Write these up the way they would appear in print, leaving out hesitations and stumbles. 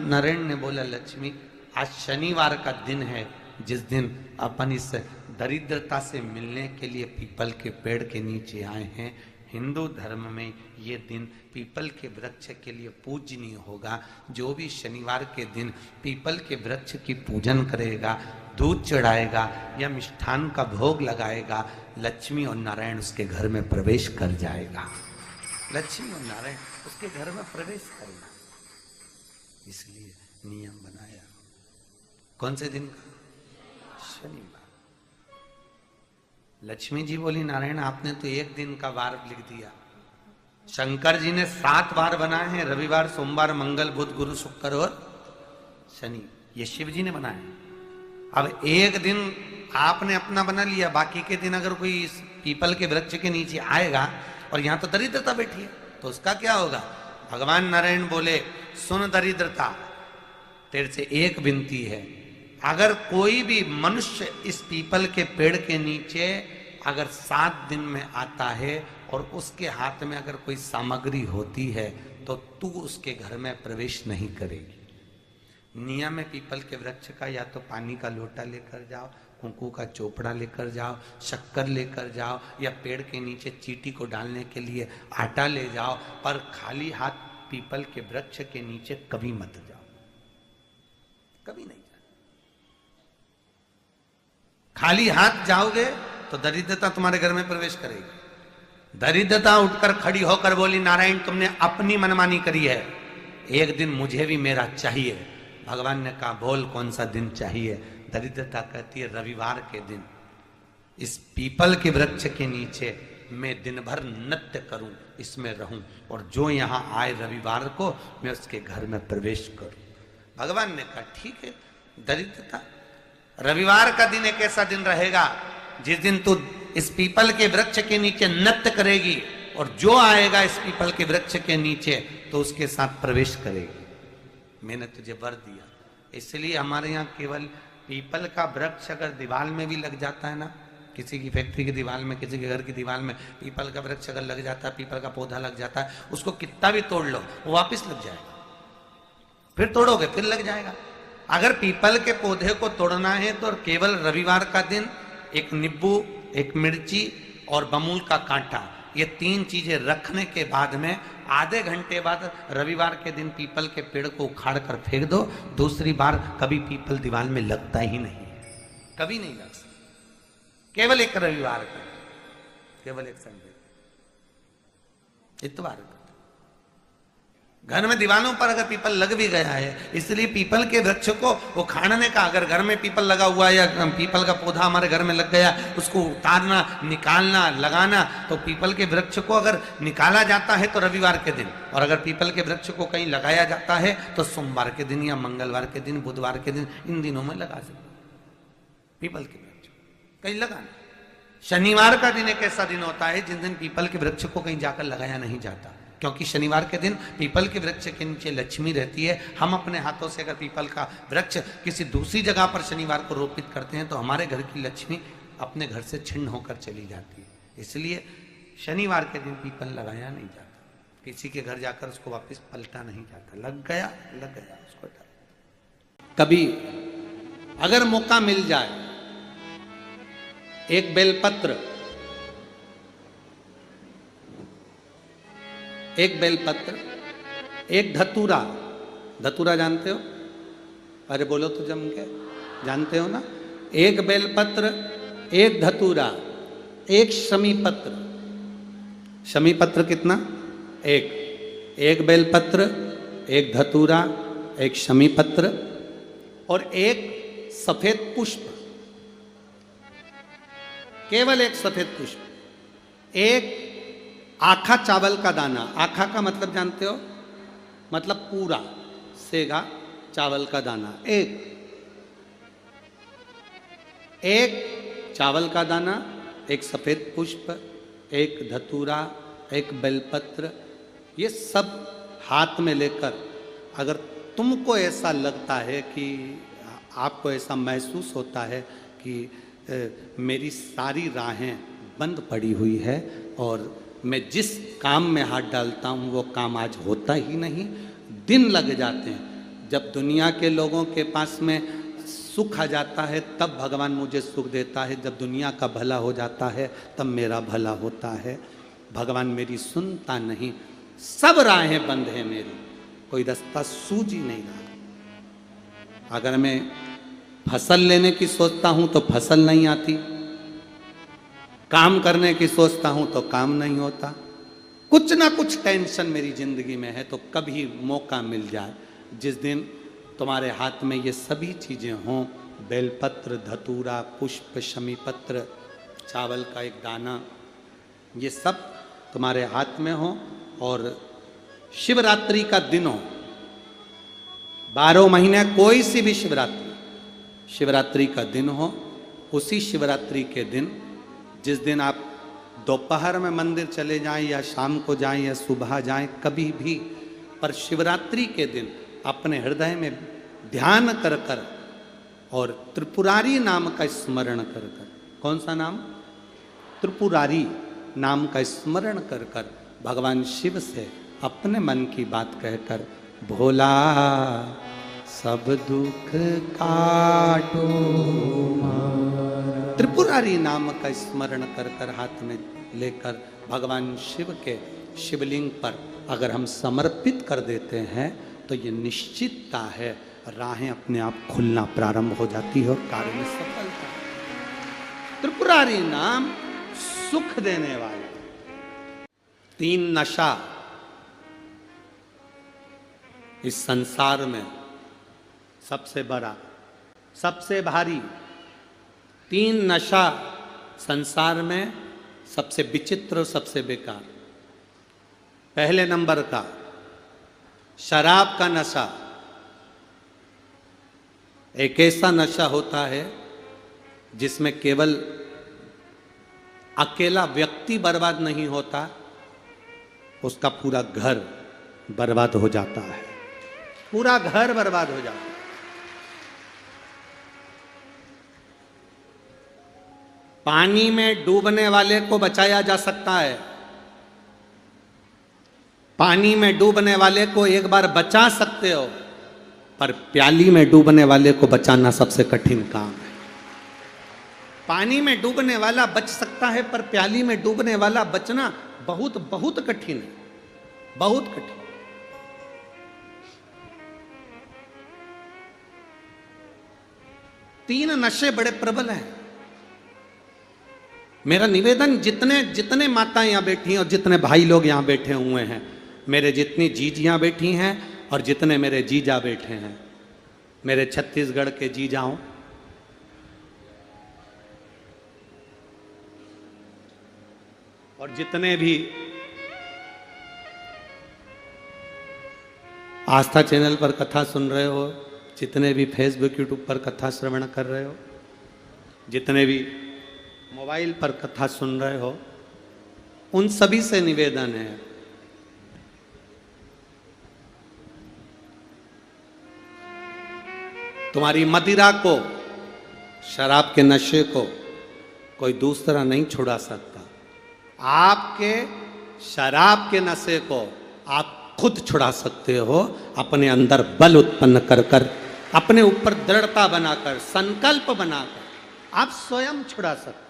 नारायण ने बोला, लक्ष्मी आज शनिवार का दिन है, जिस दिन अपन इस दरिद्रता से मिलने के लिए पीपल के पेड़ के नीचे आए हैं। हिंदू धर्म में ये दिन पीपल के वृक्ष के लिए पूजनीय होगा। जो भी शनिवार के दिन पीपल के वृक्ष की पूजन करेगा, दूध चढ़ाएगा या मिष्ठान का भोग लगाएगा, लक्ष्मी और नारायण उसके घर में प्रवेश कर जाएगा। लक्ष्मी और नारायण उसके घर में प्रवेश करेगा, इसलिए नियम बनाया। कौन से दिन का? शनिवार। लक्ष्मी जी बोली, नारायण आपने तो एक दिन का वार लिख दिया। शंकर जी ने 7 वार बनाए हैं, रविवार, सोमवार, मंगल, बुध, गुरु, शुक्र और शनि। ये शिव जी ने बनाए। अब एक दिन आपने अपना बना लिया, बाकी के दिन अगर कोई इस पीपल के वृक्ष के नीचे आएगा और यहां तो दरिद्रता बैठी है, तो उसका क्या होगा? भगवान नारायण बोले, सुन दरिद्रता, तेरे से एक विनती है, अगर कोई भी मनुष्य इस पीपल के पेड़ के नीचे अगर 7 दिन में आता है और उसके हाथ में अगर कोई सामग्री होती है, तो तू उसके घर में प्रवेश नहीं करेगी। नियम है पीपल के वृक्ष का, या तो पानी का लोटा लेकर जाओ, कुंकू का चोपड़ा लेकर जाओ, शक्कर लेकर जाओ, या पेड़ के नीचे चींटी को डालने के लिए आटा ले जाओ, पर खाली हाथ पीपल के वृक्ष के नीचे कभी मत जाओ, कभी नहीं जाओ। खाली हाथ जाओगे तो दरिद्रता तुम्हारे घर में प्रवेश करेगी। दरिद्रता उठकर खड़ी होकर बोली, नारायण तुमने अपनी मनमानी करी है, एक दिन मुझे भी मेरा चाहिए। भगवान ने कहा, बोल कौन सा दिन चाहिए? दरिद्रता कहती है, रविवार के दिन इस पीपल के वृक्ष के नीचे मैं दिन भर नृत्य करूं, इसमें रहूं, और जो यहां आए रविवार को मैं उसके घर में प्रवेश करूं। भगवान ने कहा, ठीक है। दरिद्रता, रविवार का दिन एक ऐसा दिन रहेगा जिस दिन तू इस पीपल के वृक्ष के नीचे नृत्य करेगी, और जो आएगा इस पीपल के वृक्ष के नीचे तो उसके साथ प्रवेश करेगी। मैंने तुझे वर दिया। इसलिए हमारे यहाँ केवल पीपल का वृक्ष अगर दीवार में भी लग जाता है ना, किसी की फैक्ट्री की दीवार में, किसी के घर की दीवार में पीपल का वृक्ष अगर लग जाता है, पीपल का पौधा लग जाता है, उसको कितना भी तोड़ लो वो वापिस लग जाएगा। फिर तोड़ोगे फिर लग जाएगा। अगर पीपल के पौधे को तोड़ना है तो केवल रविवार का दिन एक नींबू, एक मिर्ची और बमूल का कांटा, ये 3 चीजें रखने के बाद में आधे घंटे बाद रविवार के दिन पीपल के पेड़ को उखाड़ कर फेंक दो। दूसरी बार कभी पीपल दीवार में लगता ही नहीं, कभी नहीं लग सकता। केवल एक रविवार का, केवल एक संडे, इतवार का। घर में दीवारों पर अगर पीपल लग भी गया है, इसलिए पीपल के वृक्ष को उखाड़ने का, अगर घर में पीपल लगा हुआ है या पीपल का पौधा हमारे घर में लग गया, उसको उतारना, निकालना, लगाना, तो पीपल के वृक्ष को अगर निकाला जाता है तो रविवार के दिन, और अगर पीपल के वृक्ष को कहीं लगाया जाता है तो सोमवार के दिन या मंगलवार के दिन, बुधवार के दिन, इन दिनों में लगा सकते पीपल के वृक्ष कहीं लगाना। शनिवार का दिन एक ऐसा दिन होता है जिस दिन पीपल के वृक्ष को कहीं जाकर लगाया नहीं जाता, क्योंकि शनिवार के दिन पीपल के वृक्ष के नीचे लक्ष्मी रहती है। हम अपने हाथों से अगर पीपल का वृक्ष किसी दूसरी जगह पर शनिवार को रोपित करते हैं तो हमारे घर की लक्ष्मी अपने घर से छिन्न होकर चली जाती है। इसलिए शनिवार के दिन पीपल लगाया नहीं जाता, किसी के घर जाकर उसको वापस पलटा नहीं जाता। लग गया उसको। कभी अगर मौका मिल जाए, एक बेलपत्र, एक बेलपत्र, एक धतूरा, धतूरा जानते हो? अरे बोलो तो जम के, जानते हो ना? एक बेलपत्र, एक धतूरा, एक शमी पत्र। शमी पत्र कितना? एक बेलपत्र, एक धतूरा, एक शमी पत्र और एक सफेद पुष्प, केवल एक सफेद पुष्प। एक आखा चावल का दाना, आखा का मतलब जानते हो? मतलब पूरा सेगा चावल का दाना। एक चावल का दाना, एक सफेद पुष्प, एक धतूरा, एक बेलपत्र, ये सब हाथ में लेकर अगर तुमको ऐसा लगता है कि आपको ऐसा महसूस होता है कि मेरी सारी राहें बंद पड़ी हुई है और मैं जिस काम में हाथ डालता हूँ वो काम आज होता ही नहीं, दिन लग जाते हैं, जब दुनिया के लोगों के पास में सुख आ जाता है तब भगवान मुझे सुख देता है, जब दुनिया का भला हो जाता है तब मेरा भला होता है। भगवान मेरी सुनता नहीं, सब राहें बंद है मेरी, कोई रास्ता सूझ ही नहीं रहा। अगर मैं फसल लेने की सोचता हूं तो फसल नहीं आती, काम करने की सोचता हूं तो काम नहीं होता, कुछ ना कुछ टेंशन मेरी जिंदगी में है। तो कभी मौका मिल जाए जिस दिन तुम्हारे हाथ में ये सभी चीजें हों, बेलपत्र, धतूरा, पुष्प, शमी पत्र, चावल का एक दाना, ये सब तुम्हारे हाथ में हो, और शिवरात्रि का दिन हो, 12 महीने कोई सी भी शिवरात्रि का दिन हो, उसी शिवरात्रि के दिन जिस दिन आप दोपहर में मंदिर चले जाएं या शाम को जाएं या सुबह जाएं, कभी भी, पर शिवरात्रि के दिन अपने हृदय में ध्यान कर कर और त्रिपुरारी नाम का स्मरण कर कर, कौन सा नाम? त्रिपुरारी नाम का स्मरण कर कर भगवान शिव से अपने मन की बात कहकर, भोला सब दुख काटो, त्रिपुरारी नाम का स्मरण कर कर हाथ में लेकर भगवान शिव के शिवलिंग पर अगर हम समर्पित कर देते हैं तो ये निश्चितता है राहें अपने आप खुलना प्रारंभ हो जाती है और कार्य में सफलता। त्रिपुरारी नाम सुख देने वाला। 3 नशा इस संसार में सबसे बड़ा, सबसे भारी, 3 नशा संसार में सबसे विचित्र और सबसे बेकार। पहले नंबर का शराब का नशा। एक ऐसा नशा होता है जिसमें केवल अकेला व्यक्ति बर्बाद नहीं होता, उसका पूरा घर बर्बाद हो जाता है, पूरा घर बर्बाद हो जाता है। पानी में डूबने वाले को बचाया जा सकता है, पानी में डूबने वाले को एक बार बचा सकते हो, पर प्याली में डूबने वाले को बचाना सबसे कठिन काम है। पानी में डूबने वाला बच सकता है, पर प्याली में डूबने वाला बचना बहुत बहुत कठिन है, बहुत कठिन। तीन नशे बड़े प्रबल हैं। मेरा निवेदन, जितने जितने माताएं यहां बैठी हैं और जितने भाई लोग यहां बैठे हुए हैं, मेरे जितनी जीजियां बैठी हैं और जितने मेरे जीजा बैठे हैं, मेरे छत्तीसगढ़ के जीजाओं, और जितने भी आस्था चैनल पर कथा सुन रहे हो, जितने भी फेसबुक यूट्यूब पर कथा श्रवण कर रहे हो, जितने भी मोबाइल पर कथा सुन रहे हो, उन सभी से निवेदन है, तुम्हारी मदिरा को, शराब के नशे को कोई दूसरा नहीं छुड़ा सकता। आपके शराब के नशे को आप खुद छुड़ा सकते हो, अपने अंदर बल उत्पन्न कर कर, अपने ऊपर दृढ़ता बनाकर, संकल्प बनाकर आप स्वयं छुड़ा सकते हो।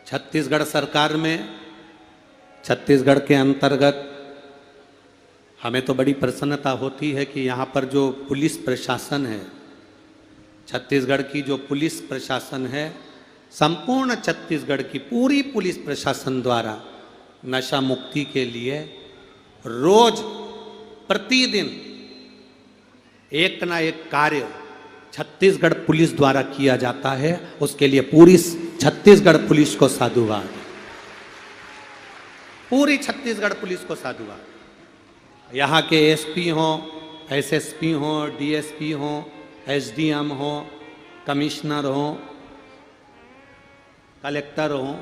छत्तीसगढ़ सरकार में, छत्तीसगढ़ के अंतर्गत हमें तो बड़ी प्रसन्नता होती है कि यहाँ पर जो पुलिस प्रशासन है, छत्तीसगढ़ की जो पुलिस प्रशासन है, संपूर्ण छत्तीसगढ़ की पूरी पुलिस प्रशासन द्वारा नशा मुक्ति के लिए रोज प्रतिदिन एक ना एक कार्य छत्तीसगढ़ पुलिस द्वारा किया जाता है। उसके लिए पूरी छत्तीसगढ़ पुलिस को साधुवाद, पूरी छत्तीसगढ़ पुलिस को साधुवाद। यहाँ के एसपी हों, एसएसपी हों, डीएसपी हों, एसडीएम हों, कमिश्नर हों, कलेक्टर हों,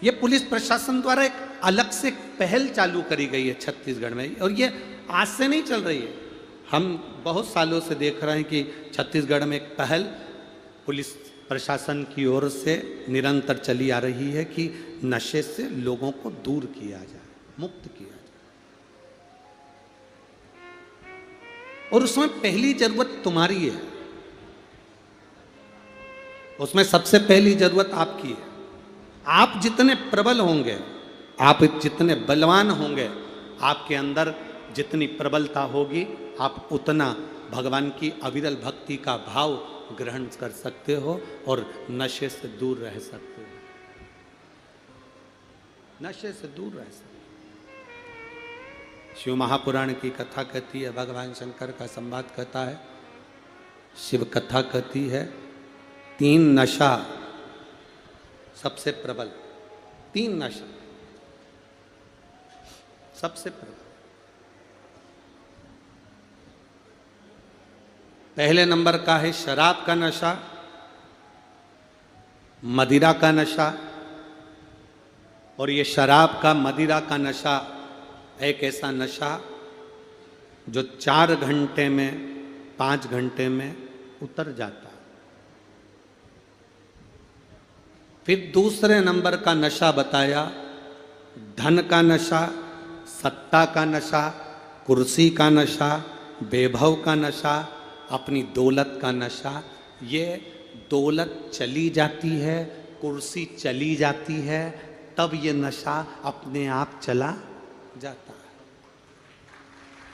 ये पुलिस प्रशासन द्वारा एक अलग से पहल चालू करी गई है छत्तीसगढ़ में, और ये आज से नहीं चल रही है। हम बहुत सालों से देख रहे हैं कि छत्तीसगढ़ में एक पहल पुलिस प्रशासन की ओर से निरंतर चली आ रही है कि नशे से लोगों को दूर किया जाए, मुक्त किया जाए। और उसमें पहली जरूरत तुम्हारी है, उसमें सबसे पहली जरूरत आपकी है। आप जितने प्रबल होंगे, आप जितने बलवान होंगे, आपके अंदर जितनी प्रबलता होगी, आप उतना भगवान की अविरल भक्ति का भाव ग्रहण कर सकते हो और नशे से दूर रह सकते हो, नशे से दूर रह सकते हो। शिव महापुराण की कथा कहती है, भगवान शंकर का संवाद कहता है, शिव कथा कहती है, 3 नशा सबसे प्रबल, 3 नशा सबसे प्रबल। पहले नंबर का है शराब का नशा, मदिरा का नशा। और ये शराब का, मदिरा का नशा एक ऐसा नशा जो 4 घंटे में, 5 घंटे में उतर जाता है। फिर दूसरे नंबर का नशा बताया, धन का नशा, सत्ता का नशा, कुर्सी का नशा, वैभव का नशा, अपनी दौलत का नशा। ये दौलत चली जाती है, कुर्सी चली जाती है, तब ये नशा अपने आप चला जाता है।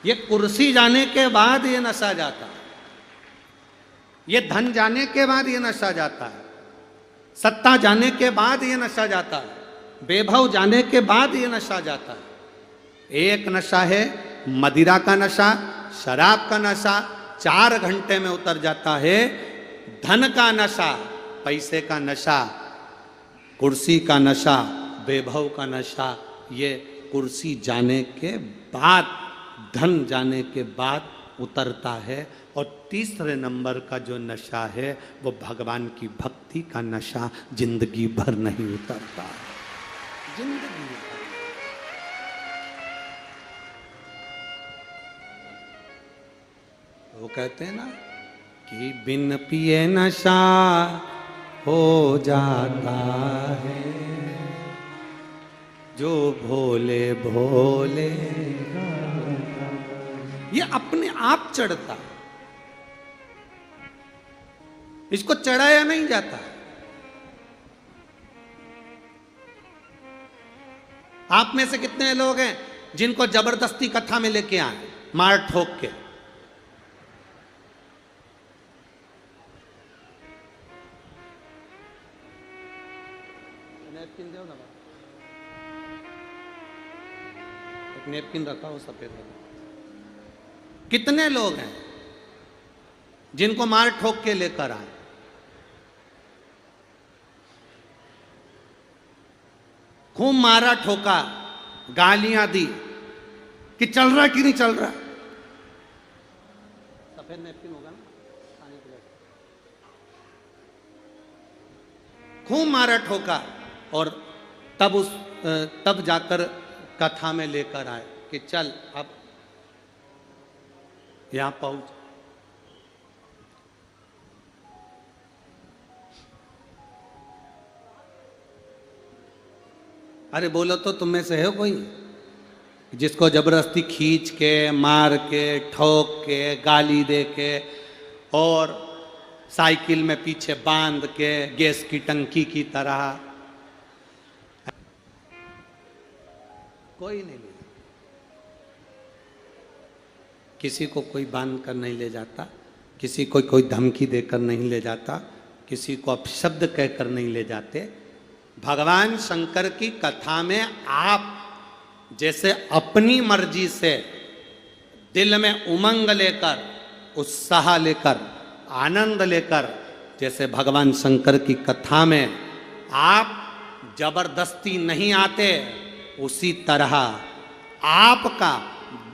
ये कुर्सी जाने के बाद ये नशा जाता है, ये धन जाने के बाद ये नशा जाता है, सत्ता जाने के बाद ये नशा जाता है, वैभव जाने के बाद ये नशा जाता है। एक नशा है मदिरा का नशा, शराब का नशा, 4 घंटे में उतर जाता है। धन का नशा, पैसे का नशा, कुर्सी का नशा, वैभव का नशा, ये कुर्सी जाने के बाद, धन जाने के बाद उतरता है। और तीसरे नंबर का जो नशा है वो भगवान की भक्ति का नशा, जिंदगी भर नहीं उतरता है, जिंदगी भर। वो कहते हैं ना कि बिन पिए नशा हो जाता है, जो भोले भोले, ये अपने आप चढ़ता, इसको चढ़ाया नहीं जाता। आप में से कितने लोग हैं जिनको जबरदस्ती कथा में लेके आए, मार ठोक के? नैपकिन दो ना, एक नैपकिन रखा हो सफेद वाला। कितने लोग हैं जिनको मार ठोक के लेकर आए? खूब मारा ठोका, गालियां दी कि चल रहा कि नहीं चल रहा। सफेद नैपकिन होगा ना, पानी के लिए। खूब मारा ठोका और तब जाकर कथा में लेकर आए कि चल अब यहां पहुंच। अरे बोलो तो तुम में से है कोई जिसको जबरदस्ती खींच के, मार के, ठोक के, गाली दे के और साइकिल में पीछे बांध के गैस की टंकी की तरह? कोई नहीं ले, किसी को कोई बांध कर नहीं ले जाता, किसी को कोई धमकी देकर नहीं ले जाता, किसी को अपशब्द कहकर नहीं ले जाते। भगवान शंकर की कथा में आप जैसे अपनी मर्जी से दिल में उमंग लेकर, उत्साह लेकर, आनंद लेकर, जैसे भगवान शंकर की कथा में आप जबरदस्ती नहीं आते, उसी तरह आपका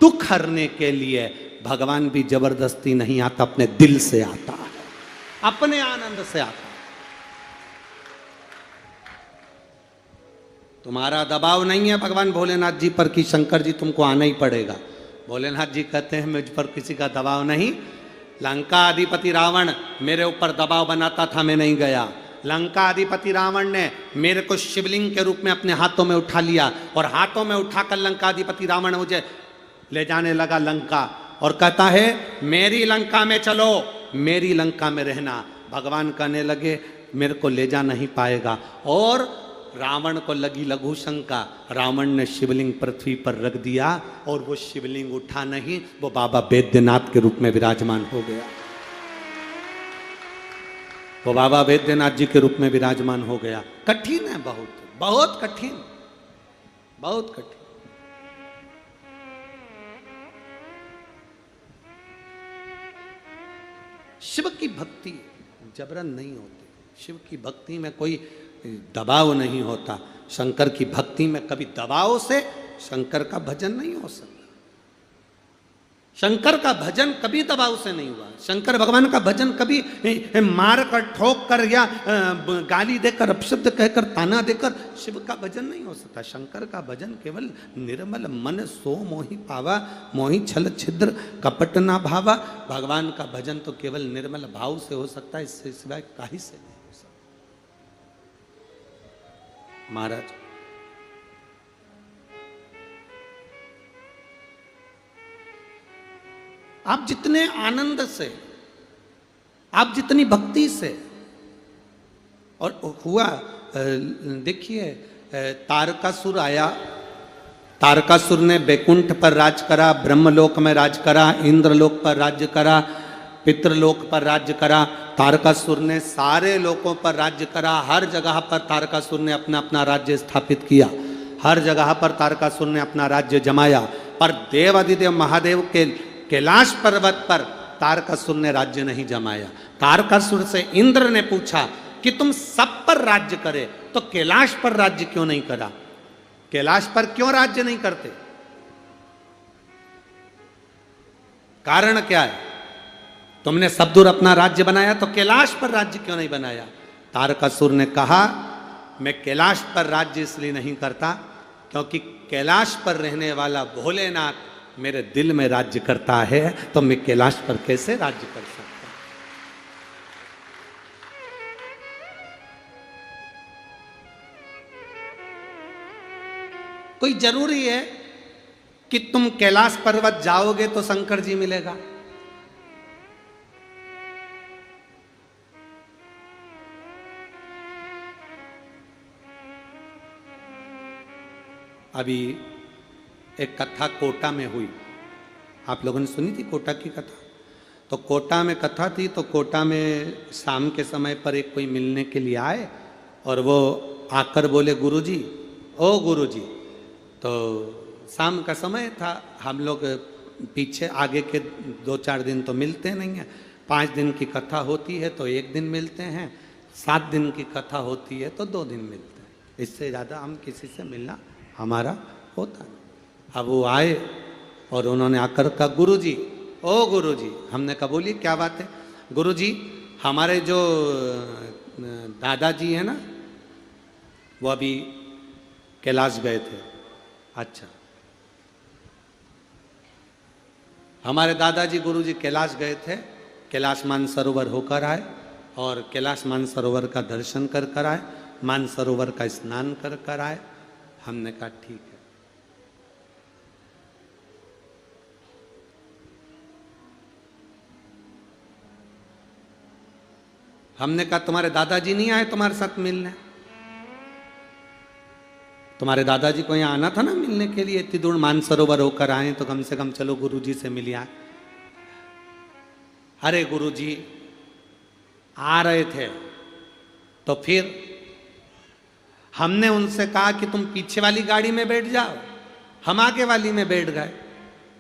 दुख हरने के लिए भगवान भी जबरदस्ती नहीं आता, अपने दिल से आता है, अपने आनंद से आता है। तुम्हारा दबाव नहीं है भगवान भोलेनाथ जी पर कि शंकर जी तुमको आना ही पड़ेगा। भोलेनाथ जी कहते हैं मुझ पर किसी का दबाव नहीं, लंका अधिपति रावण मेरे ऊपर दबाव बनाता था, मैं नहीं गया। लंका अधिपति रावण ने मेरे को शिवलिंग के रूप में अपने हाथों में उठा लिया और हाथों में उठाकर लंका अधिपति रावण मुझे ले जाने लगा लंका, और कहता है मेरी लंका में चलो, मेरी लंका में रहना। भगवान कहने लगे मेरे को ले जा नहीं पाएगा, और रावण को लगी लघु शंका। रावण ने शिवलिंग पृथ्वी पर रख दिया और वो शिवलिंग उठा नहीं, वो बाबा वैद्यनाथ के रूप में विराजमान हो गया। वो बाबा वैद्यनाथ जी के रूप में विराजमान हो गया। कठिन है, बहुत बहुत कठिन, बहुत कठिन। शिव की भक्ति जबरन नहीं होती, शिव की भक्ति में कोई दबाव नहीं होता। शंकर की भक्ति में कभी दबाव से शंकर का भजन नहीं हो सकता। शंकर का भजन कभी दबाव से नहीं हुआ। शंकर भगवान का भजन कभी मार कर, ठोक कर या गाली देकर, अपशब्द कहकर, ताना देकर शिव का भजन नहीं हो सकता। शंकर का भजन केवल निर्मल मन सो मोहि पावा, मोहि छल छिद्र कपट ना भावा। भगवान का भजन तो केवल निर्मल भाव से हो सकता है, इससे सिवाय काहे से नहीं हो सकता। महाराज आप जितने आनंद से, आप जितनी भक्ति से, और हुआ देखिए तारकासुर आया, तारकासुर ने बैकुंठ पर राज करा, ब्रह्मलोक में राज करा, इंद्रलोक पर राज्य करा, पितृलोक पर राज्य करा। तारकासुर ने सारे लोकों पर राज्य करा। हर जगह पर तारकासुर ने अपना अपना राज्य स्थापित किया, हर जगह पर तारकासुर ने अपना राज्य जमाया। पर देवाधिदेव महादेव के कैलाश पर्वत पर तारकासुर ने राज्य नहीं जमाया। तारकासुर से इंद्र ने पूछा कि तुम सब पर राज्य करे तो कैलाश पर राज्य क्यों नहीं करा? कैलाश पर क्यों राज्य नहीं करते? कारण क्या है? तुमने सब दूर अपना राज्य बनाया तो कैलाश पर राज्य क्यों नहीं बनाया? तारकासुर ने कहा मैं कैलाश पर राज्य इसलिए नहीं करता क्योंकि कैलाश पर रहने वाला भोलेनाथ मेरे दिल में राज्य करता है, तो मैं कैलाश पर कैसे राज्य कर सकता? कोई जरूरी है कि तुम कैलाश पर्वत जाओगे तो शंकर जी मिलेगा? अभी एक कथा कोटा में हुई, आप लोगों ने सुनी थी कोटा की कथा? तो कोटा में कथा थी, तो कोटा में शाम के समय पर एक कोई मिलने के लिए आए और वो आकर बोले गुरुजी, ओ गुरुजी। तो शाम का समय था, हम लोग पीछे आगे के 2-4 दिन तो मिलते नहीं हैं। 5 दिन की कथा होती है तो 1 दिन मिलते हैं, 7 दिन की कथा होती है तो 2 दिन मिलते हैं, इससे ज़्यादा हम किसी से मिलना हमारा होता नहीं। अब वो आए और उन्होंने आकर कहा गुरुजी, ओ गुरुजी। हमने कहा बोलिए क्या बात है? गुरुजी हमारे जो दादाजी हैं ना, वो अभी कैलाश गए थे। अच्छा, हमारे दादाजी गुरुजी कैलाश गए थे, कैलाश मानसरोवर होकर आए और कैलाश मानसरोवर का दर्शन कर कर आए, मानसरोवर का स्नान कर कर आए। हमने कहा ठीक है। हमने कहा तुम्हारे दादाजी नहीं आए तुम्हारे साथ मिलने? तुम्हारे दादाजी को यहाँ आना था ना मिलने के लिए, इतनी दूर मानसरोवर होकर आए तो कम से कम चलो गुरुजी से मिल आए। अरे गुरुजी आ रहे थे तो फिर हमने उनसे कहा कि तुम पीछे वाली गाड़ी में बैठ जाओ, हम आगे वाली में बैठ गए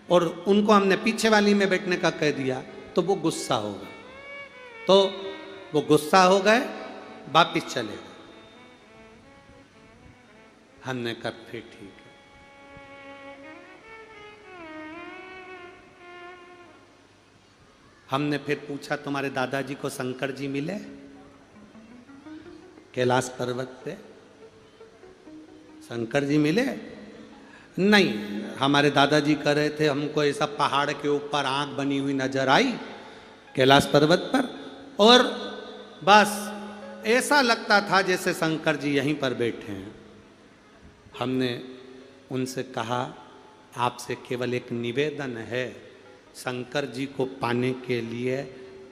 और उनको हमने पीछे वाली में बैठने का कह दिया तो वो गुस्सा हो गए, तो वो गुस्सा हो गए, वापिस चले गए। हमने कहा फिर ठीक है। हमने फिर पूछा तुम्हारे दादाजी को शंकर जी मिले कैलाश पर्वत पे? शंकर जी मिले? नहीं, हमारे दादाजी कह रहे थे हमको ऐसा पहाड़ के ऊपर आंख बनी हुई नजर आई कैलाश पर्वत पर। और बस ऐसा लगता था जैसे शंकर जी यहीं पर बैठे हैं। हमने उनसे कहा, आपसे केवल एक निवेदन है, शंकर जी को पाने के लिए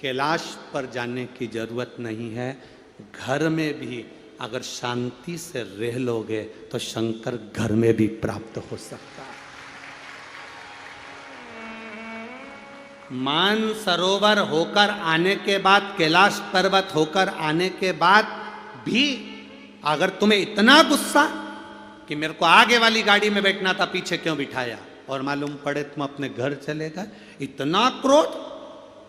कैलाश पर जाने की जरूरत नहीं है, घर में भी अगर शांति से रह लोगे तो शंकर घर में भी प्राप्त हो सकता है। मानसरोवर होकर आने के बाद, कैलाश पर्वत होकर आने के बाद भी अगर तुम्हें इतना गुस्सा कि मेरे को आगे वाली गाड़ी में बैठना था, पीछे क्यों बिठाया, और मालूम पड़े तुम अपने घर चले गए, इतना क्रोध।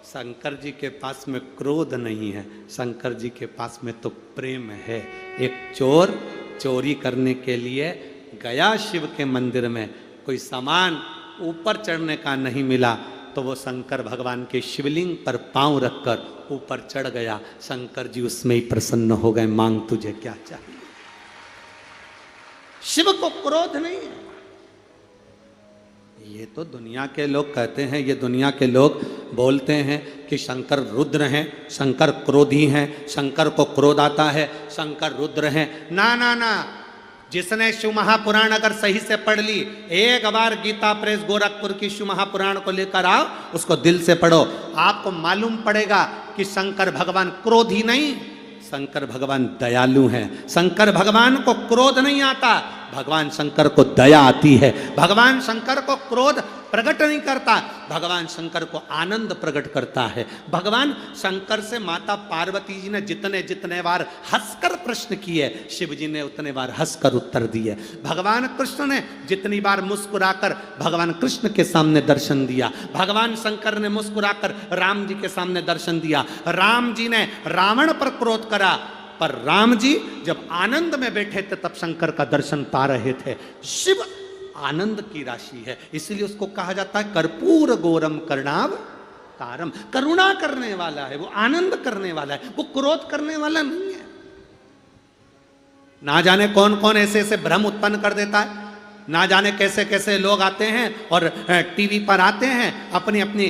शंकर जी के पास में क्रोध नहीं है, शंकर जी के पास में तो प्रेम है। एक चोर चोरी करने के लिए गया शिव के मंदिर में, कोई सामान ऊपर चढ़ने का नहीं मिला तो वो शंकर भगवान के शिवलिंग पर पांव रखकर ऊपर चढ़ गया। शंकर जी उसमें ही प्रसन्न हो गए, मांग तुझे क्या चाहिए। शिव को क्रोध नहीं है। ये तो दुनिया के लोग कहते हैं, ये दुनिया के लोग बोलते हैं कि शंकर रुद्र हैं, शंकर क्रोधी हैं, शंकर को क्रोध आता है, शंकर रुद्र हैं। ना ना ना, जिसने शिव महापुराण अगर सही से पढ़ ली, एक बार गीता प्रेस गोरखपुर की शिव महापुराण को लेकर आओ, उसको दिल से पढ़ो, आपको मालूम पड़ेगा कि शंकर भगवान क्रोधी नहीं, शंकर भगवान दयालु हैं। शंकर भगवान को क्रोध नहीं आता, भगवान शंकर को दया आती है। भगवान शंकर को क्रोध प्रकट नहीं करता, भगवान शंकर को आनंद प्रकट करता है। भगवान शंकर से माता पार्वती जी ने जितने जितने बार हंसकर प्रश्न किए, शिव जी ने उतने बार हंसकर उत्तर दिए। भगवान कृष्ण ने जितनी बार मुस्कुराकर भगवान कृष्ण के सामने दर्शन दिया, भगवान शंकर ने मुस्कुराकर राम जी के सामने दर्शन दिया। राम जी ने रावण पर क्रोध करा, पर राम जी जब आनंद में बैठे थे तब शंकर का दर्शन पा रहे थे। शिव आनंद की राशि है, इसलिए उसको कहा जाता है कर्पूर गौरम करणाव तारम। करुणा करने वाला है, वो आनंद करने वाला है, वो क्रोध करने वाला नहीं है। ना जाने कौन कौन ऐसे ऐसे भ्रम उत्पन्न कर देता है, ना जाने कैसे कैसे लोग आते हैं और टीवी पर आते हैं, अपनी अपनी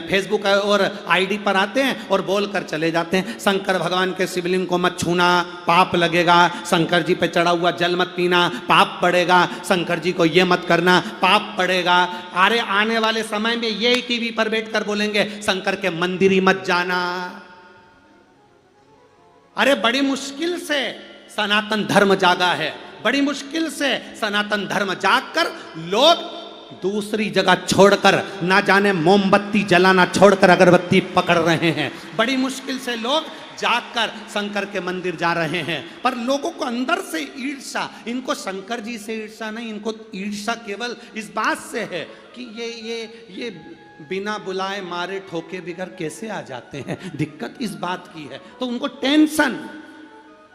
फेसबुक और आईडी पर आते हैं और बोल कर चले जाते हैं शंकर भगवान के शिवलिंग को मत छूना, पाप लगेगा, शंकर जी पे चढ़ा हुआ जल मत पीना, पाप पड़ेगा, शंकर जी को ये मत करना, पाप पड़ेगा। अरे आने वाले समय में यही टीवी पर बैठकर बोलेंगे शंकर के मंदिर ही मत जाना। अरे बड़ी मुश्किल से सनातन धर्म जागा है, बड़ी मुश्किल से सनातन धर्म जागकर लोग दूसरी जगह छोड़कर, ना जाने मोमबत्ती जलाना छोड़कर अगरबत्ती पकड़ रहे हैं। बड़ी मुश्किल से लोग जागकर शंकर के मंदिर जा रहे हैं, पर लोगों को अंदर से ईर्ष्या, इनको शंकर जी से ईर्ष्या नहीं, इनको ईर्ष्या केवल इस बात से है कि ये बिना बुलाए मारे ठोके बिगर कैसे आ जाते हैं, दिक्कत इस बात की है, तो उनको टेंशन।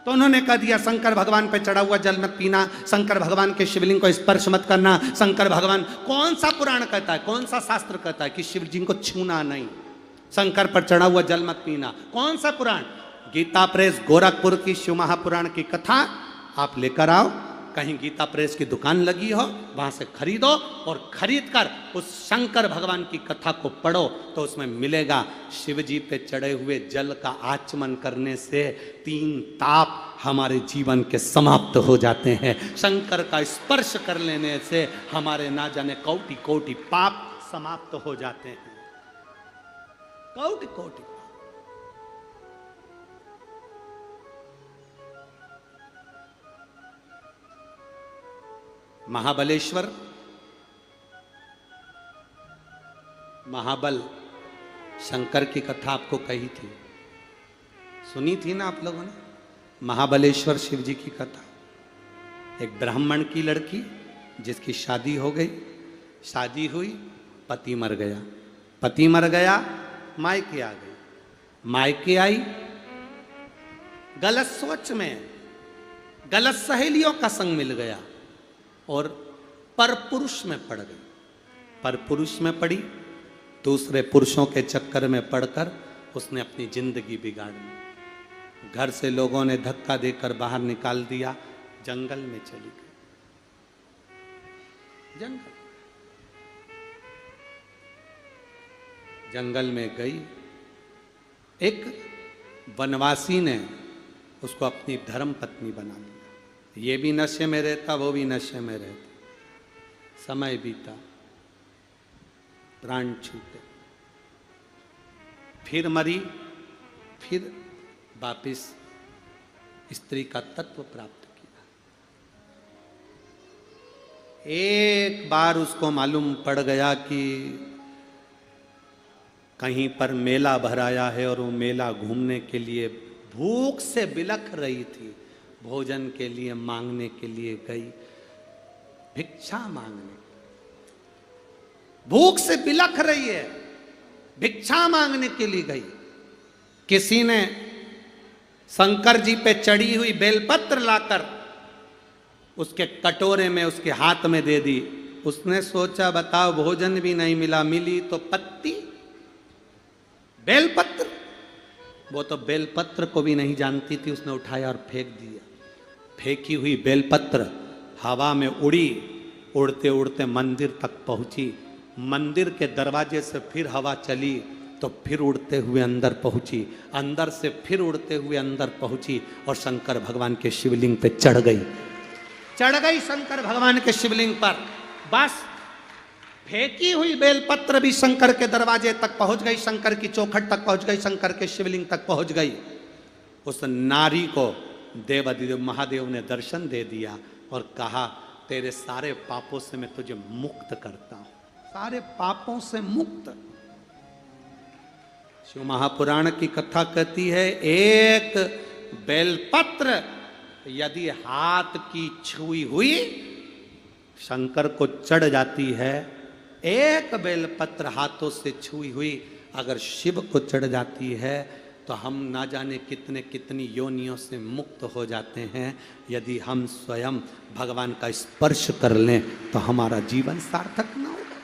तो उन्होंने कह दिया शंकर भगवान पे चढ़ा हुआ जल मत पीना, शंकर भगवान के शिवलिंग को स्पर्श मत करना। शंकर भगवान, कौन सा पुराण कहता है, कौन सा शास्त्र कहता है कि शिवजी को छूना नहीं, शंकर पर चढ़ा हुआ जल मत पीना? कौन सा पुराण? गीता प्रेस गोरखपुर की शिव महापुराण की कथा आप लेकर आओ, कहीं गीता प्रेस की दुकान लगी हो वहां से खरीदो और खरीद कर उस शंकर भगवान की कथा को पढ़ो, तो उसमें मिलेगा शिव जी पे चढ़े हुए जल का आचमन करने से 3 ताप हमारे जीवन के समाप्त हो जाते हैं। शंकर का स्पर्श कर लेने से हमारे ना जाने कोटि कोटि पाप समाप्त हो जाते हैं, कोटि कोटि। महाबलेश्वर, महाबल शंकर की कथा आपको कही थी, सुनी थी ना आप लोगों ने? महाबलेश्वर शिव जी की कथा। एक ब्राह्मण की लड़की जिसकी शादी हो गई, शादी हुई, पति मर गया, पति मर गया, मायके आ गई, मायके आई, गलत सोच में गलत सहेलियों का संग मिल गया और परपुरुष में पड़ गई। परपुरुष में पड़ी, दूसरे पुरुषों के चक्कर में पड़कर उसने अपनी जिंदगी बिगाड़ ली। घर से लोगों ने धक्का देकर बाहर निकाल दिया, जंगल में चली गई। जंगल में गई, एक वनवासी ने उसको अपनी धर्म पत्नी बना लिया। ये भी नशे में रहता, वो भी नशे में रहता। समय बीता, प्राण छूटे, फिर मरी, फिर वापिस स्त्री का तत्व प्राप्त किया। एक बार उसको मालूम पड़ गया कि कहीं पर मेला भराया है और वो मेला घूमने के लिए भूख से बिलख रही थी, भोजन के लिए मांगने के लिए गई, भिक्षा मांगने। भूख से बिलख रही है, भिक्षा मांगने के लिए गई। किसी ने शंकर जी पे चढ़ी हुई बेलपत्र लाकर उसके कटोरे में उसके हाथ में दे दी। उसने सोचा बताओ भोजन भी नहीं मिला, मिली तो पत्ती बेलपत्र। वो तो बेलपत्र को भी नहीं जानती थी, उसने उठाया और फेंक दिया। फेंकी हुई बेलपत्र हवा में उड़ी, उड़ते उड़ते मंदिर तक पहुंची। मंदिर के दरवाजे से फिर हवा चली तो फिर उड़ते हुए अंदर पहुंची, अंदर से फिर उड़ते हुए अंदर पहुंची और शंकर भगवान के शिवलिंग पे चढ़ गई शंकर भगवान के शिवलिंग पर। बस फेंकी हुई बेलपत्र भी शंकर के दरवाजे तक पहुंच गई, शंकर की चौखट तक पहुंच गई, शंकर के शिवलिंग तक पहुंच गई। उस नारी को देवादिदेव महादेव ने दर्शन दे दिया और कहा तेरे सारे पापों से मैं तुझे मुक्त करता हूं, सारे पापों से मुक्त। शिव महापुराण की कथा कहती है एक बेलपत्र यदि हाथ की छुई हुई शंकर को चढ़ जाती है, एक बेलपत्र हाथों से छुई हुई अगर शिव को चढ़ जाती है तो हम ना जाने कितने कितनी योनियों से मुक्त हो जाते हैं। यदि हम स्वयं भगवान का स्पर्श कर लें तो हमारा जीवन सार्थक ना होगा,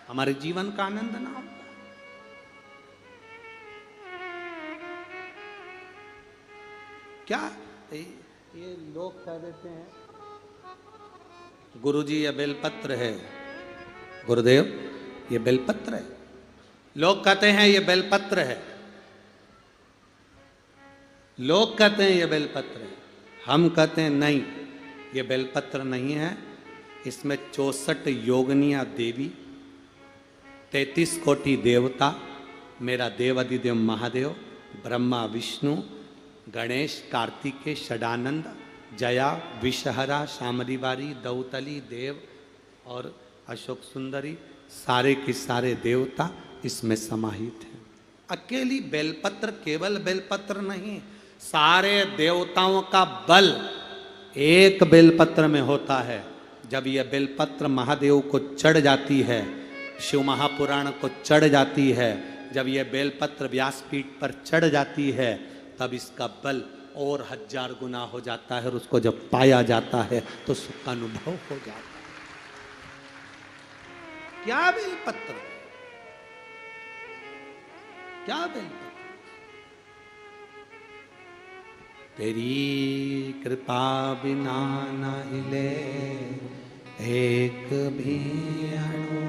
हमारे जीवन का आनंद ना होगा। क्या ये लोग कह देते हैं गुरुजी ये बेलपत्र है, गुरुदेव ये बेलपत्र है। लोग कहते हैं ये बेलपत्र है, लोग कहते हैं ये बेलपत्र है। हम कहते हैं नहीं, ये बेलपत्र नहीं है। इसमें 64 योगनिया देवी, 33 कोटि देवता, मेरा देवादिदेव महादेव, ब्रह्मा विष्णु गणेश कार्तिकेय षडानंद जया विषहरा शामरीवारी दौतली देव और अशोक सुंदरी, सारे के सारे देवता इसमें समाहित हैं। अकेली बेलपत्र, केवल बेलपत्र नहीं, सारे देवताओं का बल एक बेलपत्र में होता है। जब यह बेलपत्र महादेव को चढ़ जाती है, शिव महापुराण को चढ़ जाती है, जब यह बेलपत्र व्यासपीठ पर चढ़ जाती है तब इसका बल और 1000 गुना हो जाता है और उसको जब पाया जाता है तो सुख का अनुभव हो जाता है। क्या बेलपत्र, क्या बेलपत्र। तेरी कृपा बिना न हिले एक भी अणु,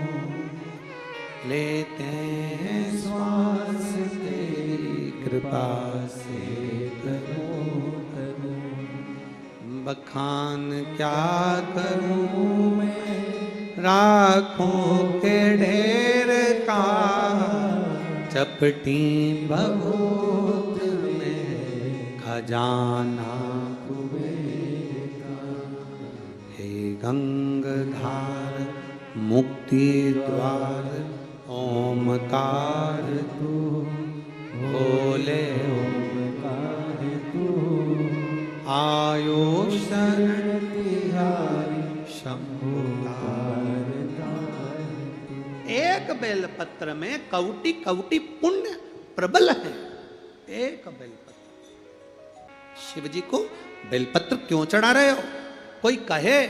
लेते हैं श्वास तेरी कृपा से करूं बखान क्या करूं मैं राखों के ढेर का, चपटी भभूत में खजाना कुबेर का। हे गंगाधार मुक्ति द्वार ओमकार तू, बोले ओमकार तू, आयो शरण तिहारी शंभुकार। एक बेलपत्र में कौटि कौटि पुण्य प्रबल है। एक बेलपत्र। शिव जी को बेलपत्र क्यों चढ़ा रहे हो? कोई कहे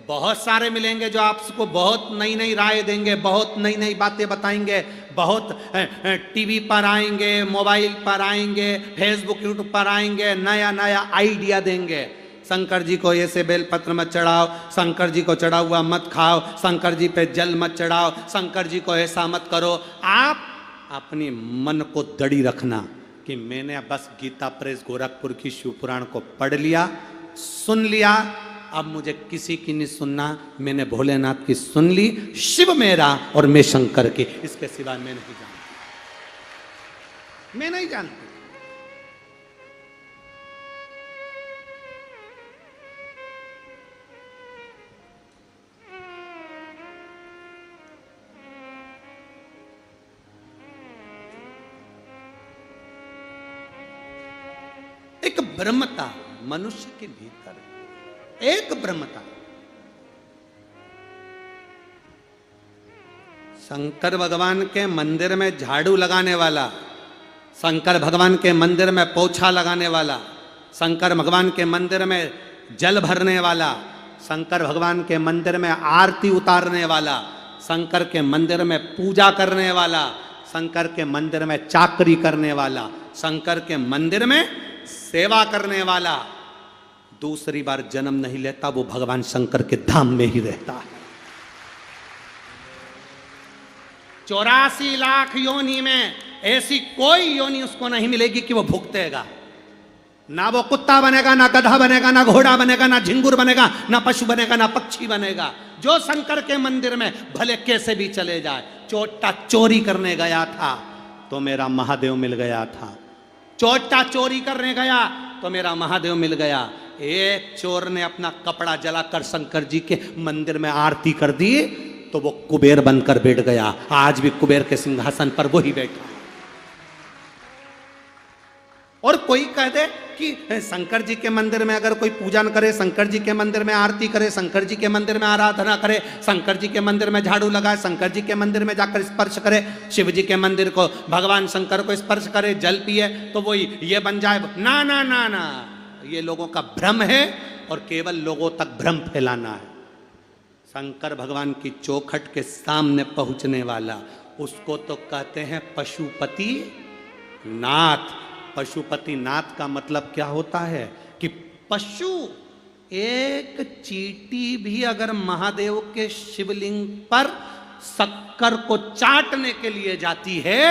बहुत सारे मिलेंगे जो आपको बहुत नई नई राय देंगे, बहुत नई नई बातें बताएंगे, बहुत टीवी पर आएंगे, मोबाइल पर आएंगे, फेसबुक यूट्यूब पर आएंगे, नया नया आइडिया देंगे। शंकर जी को ऐसे बेलपत्र मत चढ़ाओ, शंकर जी को चढ़ा हुआ मत खाओ, शंकर जी पे जल मत चढ़ाओ, शंकर जी को ऐसा मत करो। आप अपनी मन को दड़ी रखना कि मैंने बस गीता प्रेस गोरखपुर की शिवपुराण को पढ़ लिया, सुन लिया, अब मुझे किसी की नहीं सुनना, मैंने भोलेनाथ की सुन ली, शिव मेरा और मैं शंकर की, इसके सिवा मैं नहीं जानती, मैं नहीं जानती। एक ब्रह्मता मनुष्य के भीतर, एक ब्रह्मता। शंकर भगवान के मंदिर में झाड़ू लगाने वाला, शंकर भगवान के मंदिर में पोछा लगाने वाला, शंकर भगवान के मंदिर में जल भरने वाला, शंकर भगवान के मंदिर में आरती उतारने वाला, शंकर के मंदिर में पूजा करने वाला, शंकर के मंदिर में चाकरी करने वाला, शंकर के मंदिर में सेवा करने वाला दूसरी बार जन्म नहीं लेता, वो भगवान शंकर के धाम में ही रहता है। 84 लाख योनि में ऐसी कोई योनि उसको नहीं मिलेगी कि वो भुगतेगा। ना वो कुत्ता बनेगा, ना गधा बनेगा, ना घोड़ा बनेगा, ना झिंगुर बनेगा, ना पशु बनेगा, ना पक्षी बनेगा। जो शंकर के मंदिर में भले कैसे भी चले जाए, चोटा चोरी करने गया था तो मेरा महादेव मिल गया था, चोटा चोरी करने गया तो मेरा महादेव मिल गया। एक चोर ने अपना कपड़ा जलाकर शंकर जी के मंदिर में आरती कर दी तो वो कुबेर बनकर बैठ गया। आज भी कुबेर के सिंहासन पर वही बैठा। और कोई कह दे कि शंकर जी के मंदिर में अगर कोई पूजन करे, शंकर जी के मंदिर में आरती करे, शंकर जी के मंदिर में आराधना करे, शंकर जी के मंदिर में झाड़ू लगाए, शंकर जी के मंदिर में जाकर स्पर्श करे, शिव जी के मंदिर को भगवान शंकर को स्पर्श करे, जल पिए तो वही ये बन जाए। ना ना ना ना, ये लोगों का भ्रम है और केवल लोगों तक भ्रम फैलाना है। शंकर भगवान की चौखट के सामने पहुंचने वाला उसको तो कहते हैं पशुपति नाथ। पशुपति नाथ का मतलब क्या होता है कि पशु, एक चींटी भी अगर महादेव के शिवलिंग पर शक्कर को चाटने के लिए जाती है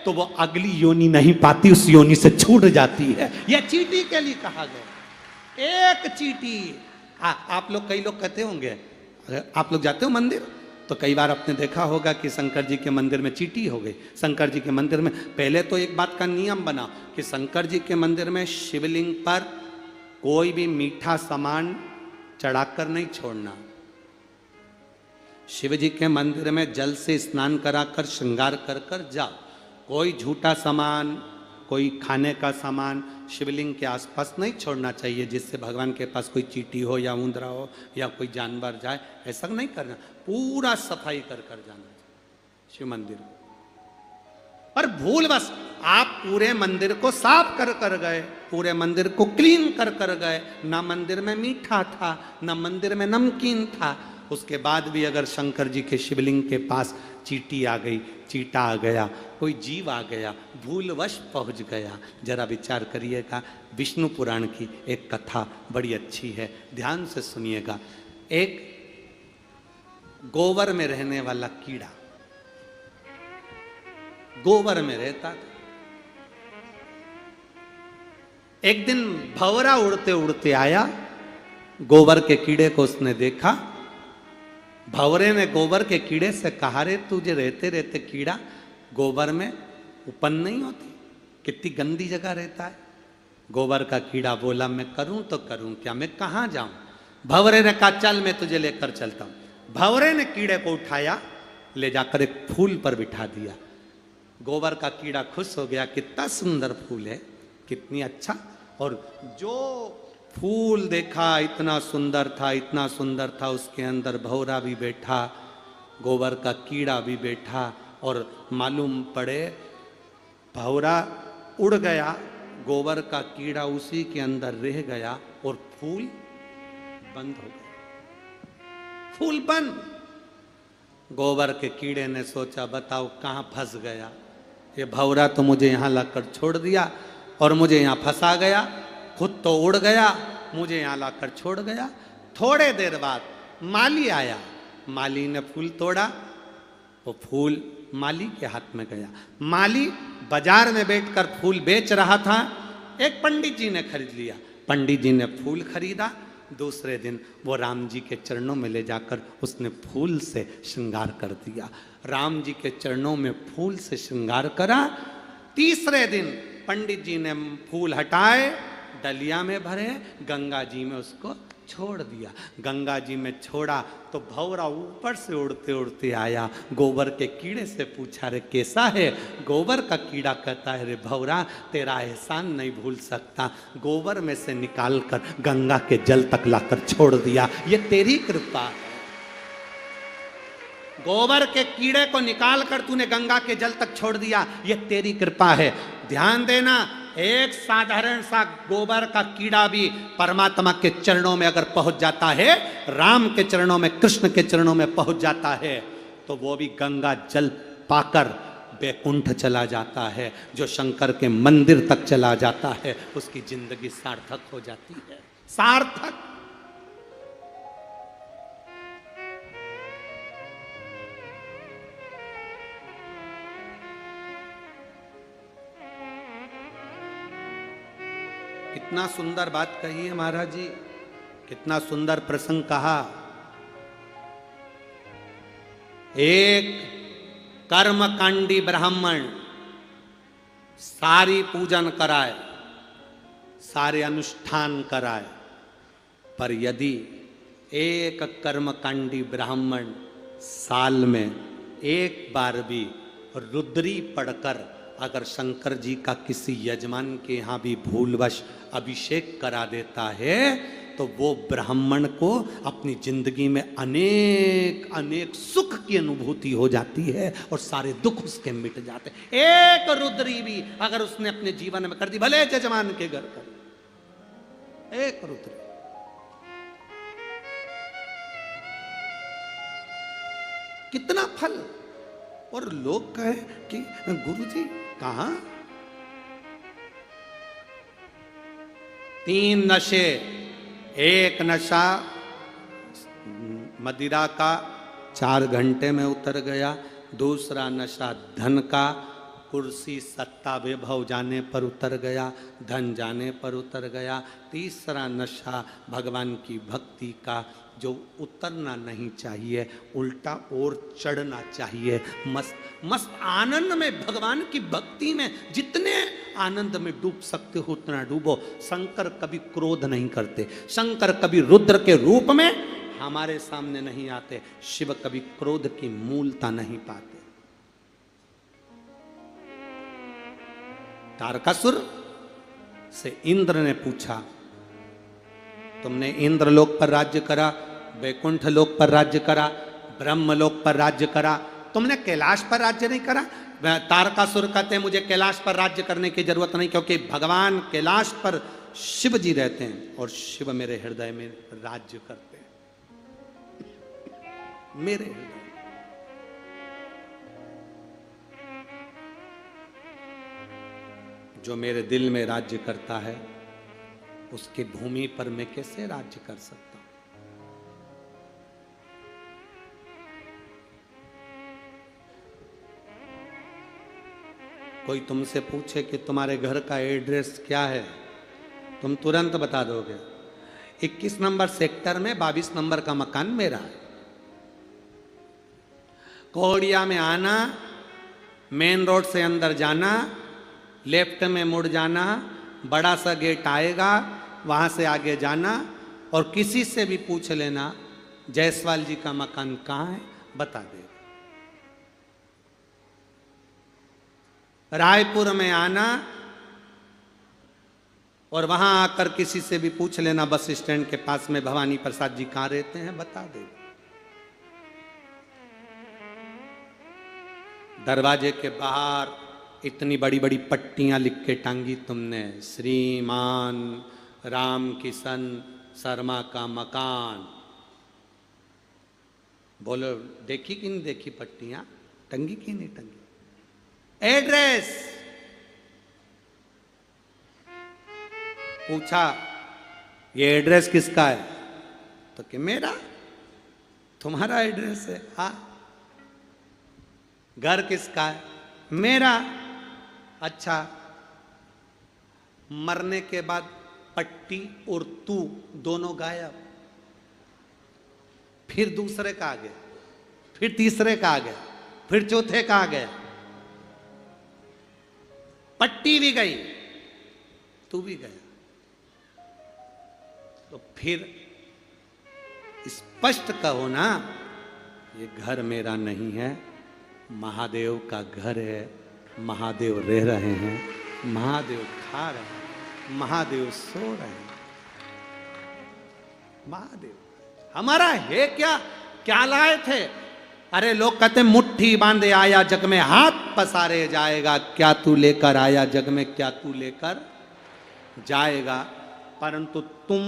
तो वो अगली योनि नहीं पाती, उस योनि से छूट जाती है। यह चींटी के लिए कहा गया। एक चींटी। आप लोग, कई लोग कहते होंगे, आप लोग जाते हो मंदिर तो कई बार आपने देखा होगा कि शंकर जी के मंदिर में चींटी हो गई। शंकर जी के मंदिर में पहले तो एक बात का नियम बना कि शंकर जी के मंदिर में शिवलिंग पर कोई भी मीठा सामान चढ़ाकर नहीं छोड़ना। शिव जी के मंदिर में जल से स्नान कराकर श्रृंगार कर कर जाओ। कोई झूठा सामान, कोई खाने का सामान शिवलिंग के आसपास नहीं छोड़ना चाहिए, जिससे भगवान के पास कोई चींटी हो या ऊंदरा हो या कोई जानवर जाए, ऐसा नहीं करना। पूरा सफाई कर कर जाना चाहिए शिव मंदिर। पर भूलवश आप पूरे मंदिर को साफ कर कर गए, पूरे मंदिर को क्लीन कर कर गए, ना मंदिर में मीठा था ना मंदिर में नमकीन था। उसके बाद भी अगर शंकर जी के शिवलिंग के पास चींटी आ गई, चींटा आ गया, कोई जीव आ गया, भूलवश पहुंच गया, जरा विचार करिएगा। विष्णु पुराण की एक कथा बड़ी अच्छी है, ध्यान से सुनिएगा। एक गोबर में रहने वाला कीड़ा गोबर में रहता था। एक दिन भंवरा उड़ते उड़ते आया, गोबर के कीड़े को उसने देखा। भंवरे ने गोबर के कीड़े से कहा, रे तुझे रहते रहते कीड़ा गोबर में उपन नहीं होती, कितनी गंदी जगह रहता है। गोबर का कीड़ा बोला, मैं करूं तो करूं क्या, मैं कहां जाऊं। भंवरे ने कहा, चल मैं तुझे लेकर चलता हूं। भंवरे ने कीड़े को उठाया, ले जाकर एक फूल पर बिठा दिया। गोबर का कीड़ा खुश हो गया, कितना सुंदर फूल है, कितनी अच्छा। और जो फूल देखा इतना सुंदर था, इतना सुंदर था, उसके अंदर भंवरा भी बैठा, गोबर का कीड़ा भी बैठा। और मालूम पड़े भंवरा उड़ गया, गोबर का कीड़ा उसी के अंदर रह गया और फूल बंद हो गया। फूल बंद। गोबर के कीड़े ने सोचा, बताओ कहाँ फंस गया, ये भंवरा तो मुझे यहाँ लाकर छोड़ दिया और मुझे यहाँ फंसा गया, खुद तो उड़ गया, मुझे यहाँ लाकर छोड़ गया। थोड़े देर बाद माली आया, माली ने फूल तोड़ा, वो फूल माली के हाथ में गया। माली बाजार में बैठकर फूल बेच रहा था, एक पंडित जी ने खरीद लिया। पंडित जी ने फूल खरीदा, दूसरे दिन वो राम जी के चरणों में ले जाकर उसने फूल से श्रृंगार कर दिया। राम जी के चरणों में फूल से श्रृंगार करा। तीसरे दिन पंडित जी ने फूल हटाए, डलिया में भरे, गंगा जी में उसको छोड़ दिया। गंगा जी में छोड़ा तो भौरा ऊपर से उड़ते उड़ते आया, गोबर के कीड़े से पूछा, रे कैसा है? गोबर का कीड़ा कहता है, रे भौरा तेरा एहसान नहीं भूल सकता, गोबर में से निकाल कर गंगा के जल तक लाकर छोड़ दिया, ये तेरी कृपा है। गोबर के कीड़े को निकाल कर तूने गंगा के जल तक छोड़ दिया, ये तेरी कृपा है। ध्यान देना, एक साधारण सा गोबर का कीड़ा भी परमात्मा के चरणों में अगर पहुंच जाता है, राम के चरणों में, कृष्ण के चरणों में पहुंच जाता है, तो वो भी गंगा जल पाकर बैकुंठ चला जाता है। जो शंकर के मंदिर तक चला जाता है, उसकी जिंदगी सार्थक हो जाती है। सार्थक। कितना सुंदर बात कही है महाराज जी, कितना सुंदर प्रसंग कहा। एक कर्मकांडी ब्राह्मण सारी पूजन कराए, सारे अनुष्ठान कराए, पर यदि एक कर्मकांडी ब्राह्मण साल में एक बार भी रुद्री पढ़कर अगर शंकर जी का किसी यजमान के यहाँ भी भूलवश अभिषेक करा देता है, तो वो ब्राह्मण को अपनी जिंदगी में अनेक अनेक सुख की अनुभूति हो जाती है और सारे दुख उसके मिट जाते हैं। एक रुद्री भी अगर उसने अपने जीवन में कर दी, भले यजमान के घर कर, एक रुद्री, कितना फल। और लोग कहे कि गुरुजी कहां? 3 नशे, एक नशा मदिरा का 4 घंटे में उतर गया, दूसरा नशा धन का, कुर्सी सत्ता वैभव जाने पर उतर गया, धन जाने पर उतर गया, तीसरा नशा भगवान की भक्ति का, जो उतरना नहीं चाहिए, उल्टा और चढ़ना चाहिए। मस्त मस्त आनंद में, भगवान की भक्ति में जितने आनंद में डूब सकते हो उतना डूबो। शंकर कभी क्रोध नहीं करते, शंकर कभी रुद्र के रूप में हमारे सामने नहीं आते, शिव कभी क्रोध की मूलता नहीं पाते। तारकासुर से इंद्र ने पूछा, तुमने इंद्रलोक पर राज्य करा, वैकुंठ लोक पर राज्य करा, ब्रह्मलोक पर राज्य करा, तुमने कैलाश पर राज्य नहीं करा? तारकासुर कहते हैं मुझे कैलाश पर राज्य करने की जरूरत नहीं, क्योंकि भगवान कैलाश पर शिव जी रहते हैं और शिव मेरे हृदय में राज्य करते हैं, मेरे हृदय। जो मेरे दिल में राज्य करता है, उसकी भूमि पर मैं कैसे राज्य कर सकता हूं? कोई तुमसे पूछे कि तुम्हारे घर का एड्रेस क्या है, तुम तुरंत बता दोगे 21 नंबर सेक्टर में 22 नंबर का मकान मेरा है। कोडिया में आना, मेन रोड से अंदर जाना, लेफ्ट में मुड़ जाना, बड़ा सा गेट आएगा, वहां से आगे जाना और किसी से भी पूछ लेना जायसवाल जी का मकान कहाँ है, बता देगा। रायपुर में आना और वहां आकर किसी से भी पूछ लेना बस स्टैंड के पास में भवानी प्रसाद जी कहाँ रहते हैं, बता देगा। दरवाजे के बाहर इतनी बड़ी बड़ी पट्टियां लिख के टांगी तुमने, श्रीमान राम किशन शर्मा का मकान। बोलो देखी कि नहीं देखी पट्टियां, टंगी कि नहीं टंगी? एड्रेस पूछा, ये एड्रेस किसका है? तो कि मेरा। तुम्हारा एड्रेस है? हाँ। घर किसका है? मेरा। अच्छा, मरने के बाद पट्टी और तू दोनों गायब। फिर दूसरे का आ गया, फिर तीसरे का आ गया, फिर चौथे का आ गया। पट्टी भी गई, तू भी गया। तो फिर स्पष्ट कहो ना, ये घर मेरा नहीं है, महादेव का घर है। महादेव रह रहे हैं, महादेव खा रहे हैं, महादेव सो रहे हैं। महादेव हमारा है क्या? क्या लाए थे? अरे लोग कहते मुट्ठी बांधे आया जग में, हाथ पसारे जाएगा। क्या तू लेकर आया जग में, क्या तू लेकर जाएगा? परंतु तुम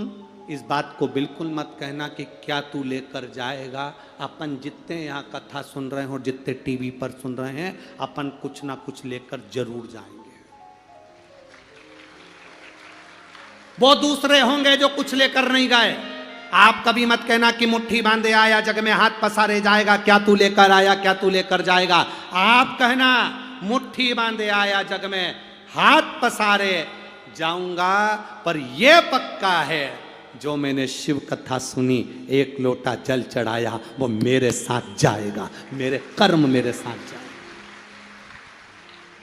इस बात को बिल्कुल मत कहना कि क्या तू लेकर जाएगा। अपन जितने यहाँ कथा सुन रहे हैं और जितने टीवी पर सुन रहे हैं, अपन कुछ ना कुछ लेकर जरूर जाएंगे। वो दूसरे होंगे जो कुछ लेकर नहीं गए। आप कभी मत कहना कि मुट्ठी बांधे आया जग में, हाथ पसारे जाएगा। क्या तू लेकर आया, क्या तू लेकर जाएगा? आप कहना मुट्ठी बांधे आया जग में, हाथ पसारे जाऊंगा। पर यह पक्का है, जो मैंने शिव कथा सुनी, एक लोटा जल चढ़ाया, वो मेरे साथ जाएगा, मेरे कर्म मेरे साथ जाएगा।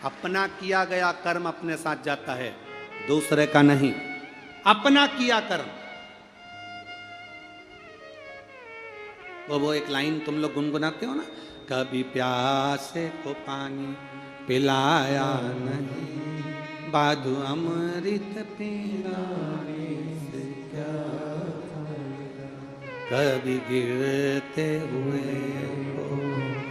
अपना किया गया कर्म अपने साथ जाता है, दूसरे का नहीं। अपना किया कर्म। वो एक लाइन तुम लोग गुनगुनाते हो ना, कभी प्यासे को पानी पिलाया नहीं, बाधु अमृत पिलाने से क्या फायदा। कभी गिरते हुए को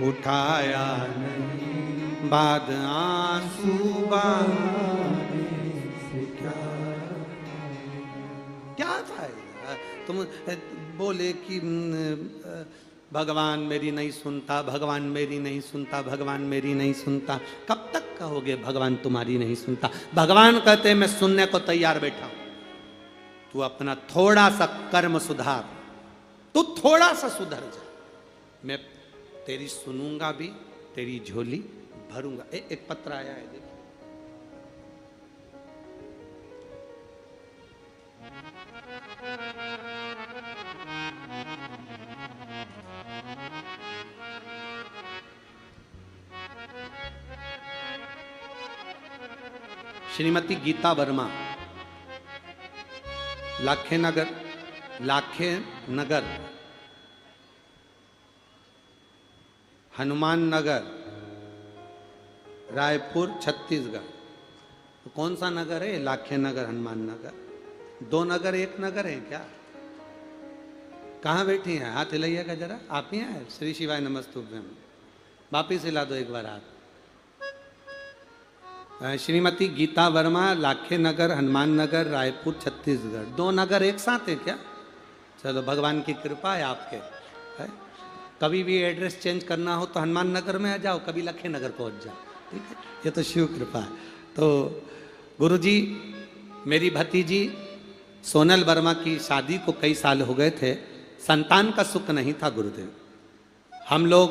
उठाया नहीं, बाद आंसू बहाने से क्या फायदा। तुम बोले कि भगवान मेरी नहीं सुनता, भगवान मेरी नहीं सुनता, भगवान मेरी नहीं सुनता। कब तक कहोगे भगवान तुम्हारी नहीं सुनता? भगवान कहते मैं सुनने को तैयार बैठा हूं। तू अपना थोड़ा सा कर्म सुधार, तू थोड़ा सा सुधर जा, मैं तेरी सुनूंगा भी, तेरी झोली भरूंगा। एक पत्र आया है, देखो। श्रीमती गीता वर्मा, लाखे नगर, हनुमान नगर, रायपुर, छत्तीसगढ़। तो कौन सा नगर है? लाखे नगर, हनुमान नगर। दो नगर एक नगर है क्या? कहाँ बैठी हैं? हाथ हिलाइएगा जरा। आप ही हैं? श्री शिवाय नमस्तुभ्यम। वापिस हिला दो एक बार हाथ। श्रीमती गीता वर्मा, लाखे नगर, हनुमान नगर, रायपुर, छत्तीसगढ़। दो नगर एक साथ है क्या? चलो, भगवान की कृपा है आपके। है? कभी भी एड्रेस चेंज करना हो तो हनुमान नगर में आ जाओ, कभी लखे नगर पहुंच जाओ। ठीक है, ये तो शिव कृपा है। तो गुरुजी, मेरी भतीजी सोनल वर्मा की शादी को कई साल हो गए थे, संतान का सुख नहीं था गुरुदेव। हम लोग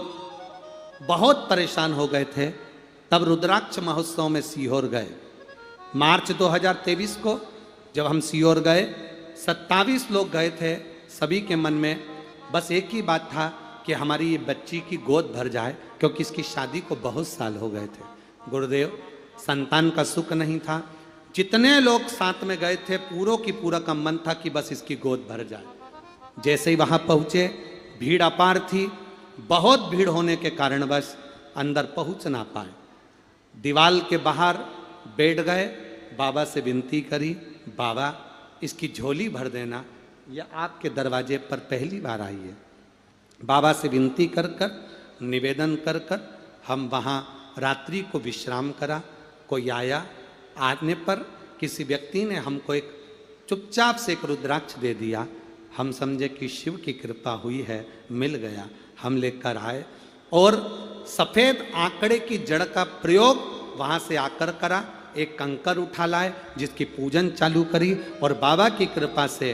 बहुत परेशान हो गए थे। तब रुद्राक्ष महोत्सव में सीहोर गए। मार्च 2023 को जब हम सीहोर गए, 27 लोग गए थे। सभी के मन में बस एक ही बात था कि हमारी ये बच्ची की गोद भर जाए, क्योंकि इसकी शादी को बहुत साल हो गए थे। गुरुदेव, संतान का सुख नहीं था। जितने लोग साथ में गए थे, पूरों की पूरा का मन था कि बस इसकी गोद भर जाए। जैसे ही वहाँ पहुँचे, भीड़ अपार थी। बहुत भीड़ होने के कारणवश अंदर पहुँच ना पाए। दीवाल के बाहर बैठ गए, बाबा से विनती करी, बाबा इसकी झोली भर देना, या आपके दरवाजे पर पहली बार आई है। बाबा से विनती कर कर, निवेदन कर कर हम वहाँ रात्रि को विश्राम करा। कोई आया, आने पर किसी व्यक्ति ने हमको एक चुपचाप से एक रुद्राक्ष दे दिया। हम समझे कि शिव की कृपा हुई है, मिल गया। हम लेकर आए और सफ़ेद आंकड़े की जड़ का प्रयोग वहाँ से आकर करा। एक कंकर उठा लाए, जिसकी पूजन चालू करी, और बाबा की कृपा से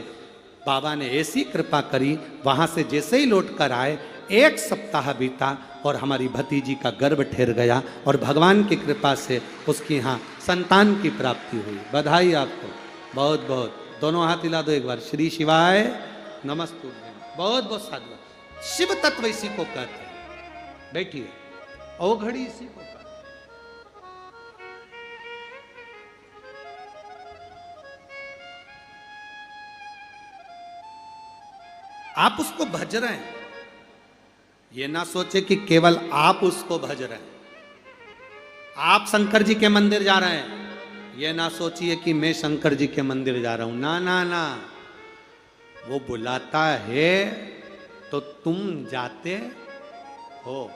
बाबा ने ऐसी कृपा करी, वहाँ से जैसे ही लौट कर आए, 1 सप्ताह बीता और हमारी भतीजी का गर्भ ठहर गया और भगवान की कृपा से उसकी यहाँ संतान की प्राप्ति हुई। बधाई आपको, बहुत बहुत। दोनों हाथ हिला दो एक बार। श्री शिवाय नमस्तुभ्यं। बहुत बहुत साधुवाद। शिव तत्व इसी को कहते हैं। बैठिए। औघड़ी इसी को कहते हैं। आप उसको भज रहे हैं, ये ना सोचे कि केवल आप उसको भज रहे हैं। आप शंकर जी के मंदिर जा रहे हैं, ये ना सोचिए कि मैं शंकर जी के मंदिर जा रहा हूं। ना ना ना, वो बुलाता है तो तुम जाते हो।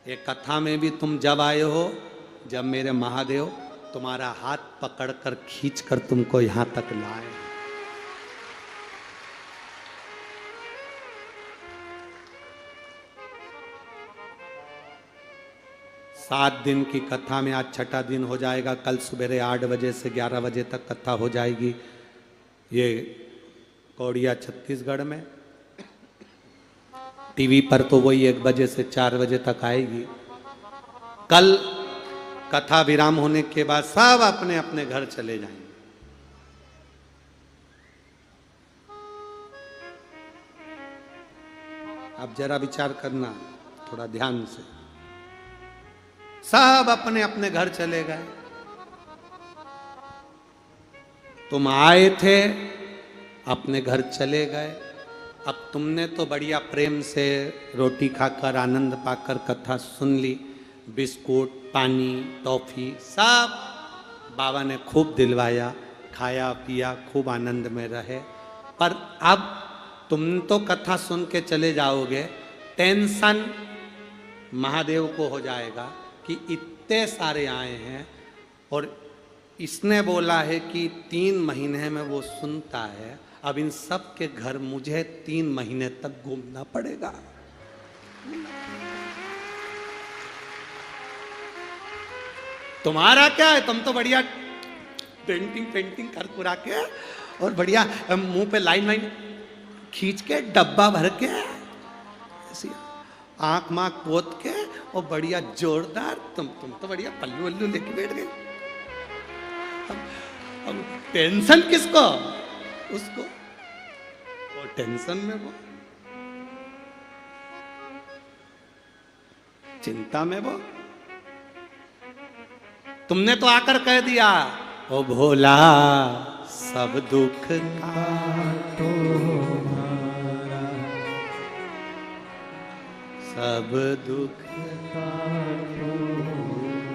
एक कथा में भी तुम जब आए हो, जब मेरे महादेव तुम्हारा हाथ पकड़कर खींचकर तुमको यहां तक लाए। 7 दिन की कथा में आज छठा दिन हो जाएगा। कल सवेरे 8 बजे से 11 बजे तक कथा हो जाएगी। ये कौड़िया छत्तीसगढ़ में। टीवी पर तो वही 1 बजे से 4 बजे तक आएगी। कल कथा विराम होने के बाद सब अपने अपने घर चले जाएंगे। अब जरा विचार करना थोड़ा ध्यान से। सब अपने अपने घर चले गए। तुम आए थे, अपने घर चले गए। अब तुमने तो बढ़िया प्रेम से रोटी खाकर आनंद पाकर कथा सुन ली। बिस्कुट, पानी, टॉफी सब बाबा ने खूब दिलवाया, खाया पिया, खूब आनंद में रहे। पर अब तुम तो कथा सुन के चले जाओगे, टेंशन महादेव को हो जाएगा कि इतने सारे आए हैं और इसने बोला है कि 3 महीने में वो सुनता है। अब इन सब के घर मुझे 3 महीने तक घूमना पड़ेगा। तुम्हारा क्या है, तुम तो बढ़िया पेंटिंग कर कुरा के और बढ़िया मुंह पे लाइन खींच के डब्बा भर के ऐसी आंख मांख पोत के और बढ़िया जोरदार तुम तो बढ़िया पल्लू वल्लू लेके बैठ गए। अब टेंशन किसको, उसको वो टेंशन में, वो चिंता में। वो तुमने तो आकर कह दिया, ओ भोला सब दुख काटो सब दुख काटो।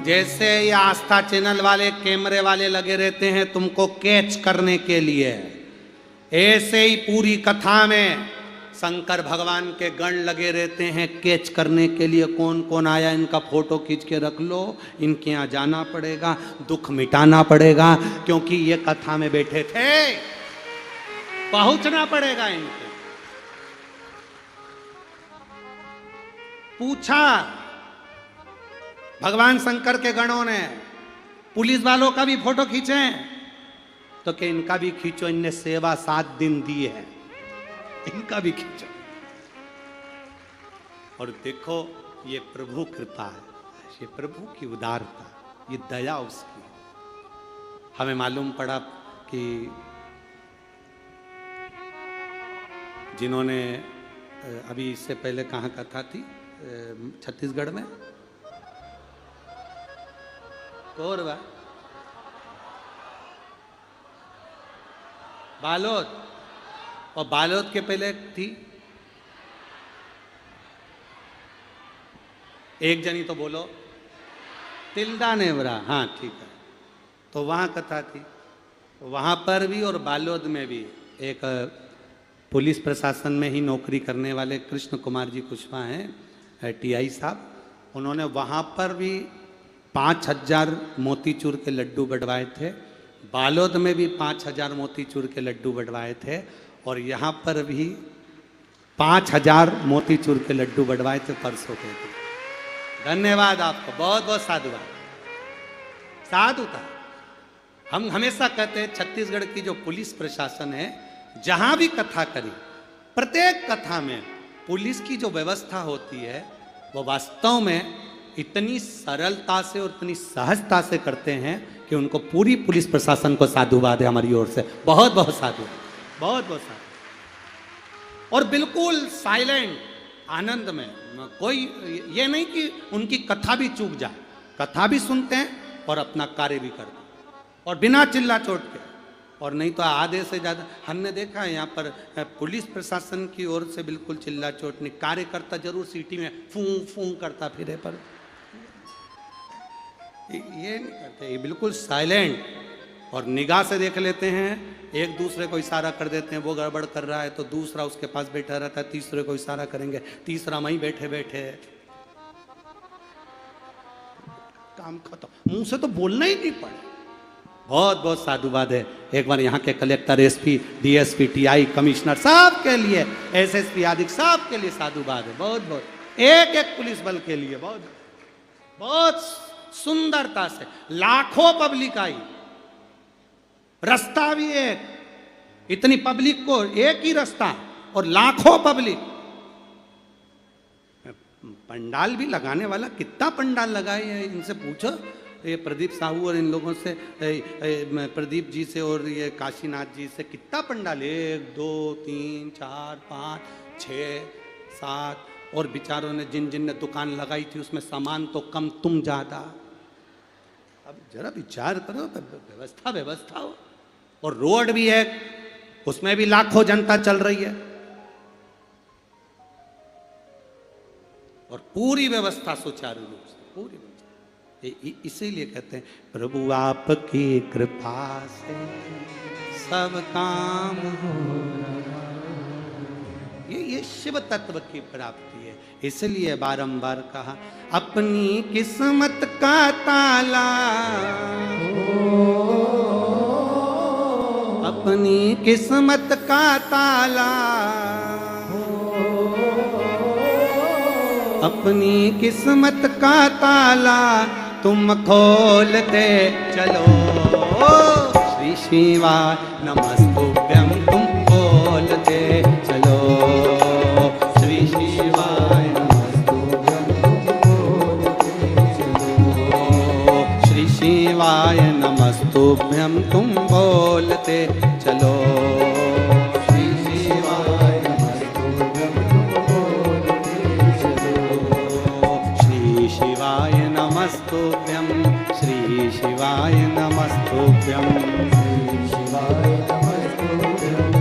जैसे ये आस्था चैनल वाले कैमरे वाले लगे रहते हैं तुमको कैच करने के लिए, ऐसे ही पूरी कथा में शंकर भगवान के गण लगे रहते हैं कैच करने के लिए। कौन कौन आया इनका फोटो खींच के रख लो, इनके यहाँ जाना पड़ेगा, दुख मिटाना पड़ेगा, क्योंकि ये कथा में बैठे थे, पहुंचना पड़ेगा इनको। पूछा भगवान शंकर के गणों ने, पुलिस वालों का भी फोटो खींचे तो कि इनका भी खींचो, इनने सेवा 7 दिन दी है, इनका भी खींचो। और देखो ये प्रभु कृपा है, ये प्रभु की उदारता, ये दया उसकी। हमें मालूम पड़ा कि जिन्होंने अभी इससे पहले कहाँ कथा थी, छत्तीसगढ़ में कोरबा, बालोद, और बालोद के पहले थी एक जनी, तो बोलो तिल्दा नेवरा, हाँ ठीक है। तो वहाँ कथा थी, वहाँ पर भी और बालोद में भी एक पुलिस प्रशासन में ही नौकरी करने वाले कृष्ण कुमार जी कुशवाहा हैं, टीआई साहब, उन्होंने वहाँ पर भी 5000 मोतीचूर के लड्डू बंटवाए थे। बालोद में भी 5000 मोतीचूर के लड्डू बंटवाए थे और यहाँ पर भी 5000 मोतीचूर के लड्डू बंटवाए थे परसों के दिन। धन्यवाद आपको, बहुत बहुत साधुवाद, साधु था। हम हमेशा कहते हैं छत्तीसगढ़ की जो पुलिस प्रशासन है, जहाँ भी कथा करी, प्रत्येक कथा में पुलिस की जो व्यवस्था होती है वो वास्तव में इतनी सरलता से और इतनी सहजता से करते हैं कि उनको पूरी पुलिस प्रशासन को साधुवाद है हमारी ओर से, बहुत बहुत साधु, बहुत बहुत साधु। और बिल्कुल साइलेंट, आनंद में, कोई ये नहीं कि उनकी कथा भी चूक जाए, कथा भी सुनते हैं और अपना कार्य भी करते हैं और बिना चिल्ला चोट के। और नहीं तो आधे से ज़्यादा हमने देखा है यहाँ पर पुलिस प्रशासन की ओर से बिल्कुल चिल्ला चोट नहीं, कार्यकर्ता जरूर सीटी में फूं फूं करता फिरे, पर ये नहीं करते, ये बिल्कुल साइलेंट और निगाह से देख लेते हैं, एक दूसरे को इशारा कर देते हैं, वो गड़बड़ कर रहा है तो दूसरा उसके पास बैठा रहता है, तीसरे को इशारा करेंगे, तीसरा वहीं बैठे बैठे काम खत्म, मुंह से तो बोलना ही नहीं पड़े। बहुत बहुत साधुवाद है। एक बार यहाँ के collector, SP, DSP, TI, commissioner सब के लिए, एसएसपी आदि सब के लिए साधुवाद है, बहुत बहुत, एक एक पुलिस बल के लिए बहुत बहुत सुंदरता से। लाखों पब्लिक आई, रास्ता भी एक, इतनी पब्लिक को एक ही रास्ता और लाखों पब्लिक। पंडाल भी लगाने वाला कितना पंडाल लगाए है, इनसे पूछो, ये प्रदीप साहू और इन लोगों से, प्रदीप जी से और ये काशीनाथ जी से, कितना पंडाल, 1 2 3 4 5 6 7, और बेचारों ने जिन जिन ने दुकान लगाई थी उसमें सामान तो कम तुम ज्यादा। अब जरा विचार करो, व्यवस्था व्यवस्था हो। और रोड भी है, उसमें भी लाखों जनता चल रही है और पूरी व्यवस्था सुचारू रूप से, पूरी व्यवस्था। इसीलिए कहते हैं प्रभु आपकी कृपा से सब काम हो रहा। ये शिव तत्व की प्राप्ति है। इसलिए बारंबार कहा अपनी किस्मत का ताला, अपनी किस्मत का ताला, अपनी किस्मत का ताला तुम खोलते चलो। श्री शिवाय नमस्तुभ्यं, तुम खोलते चलो। श्री शिवाय नमस्तुभ्यं, श्री शिवाय नमस्तुभ्यं, तुम बोलते चलो। श्री शिवाय नमस्तुभ्यं, श्री शिवाय नमस्तुभ्यं, श्री शिवाय नमस्तुभ्यं, श्री शिवाय नमस्तुभ्यं,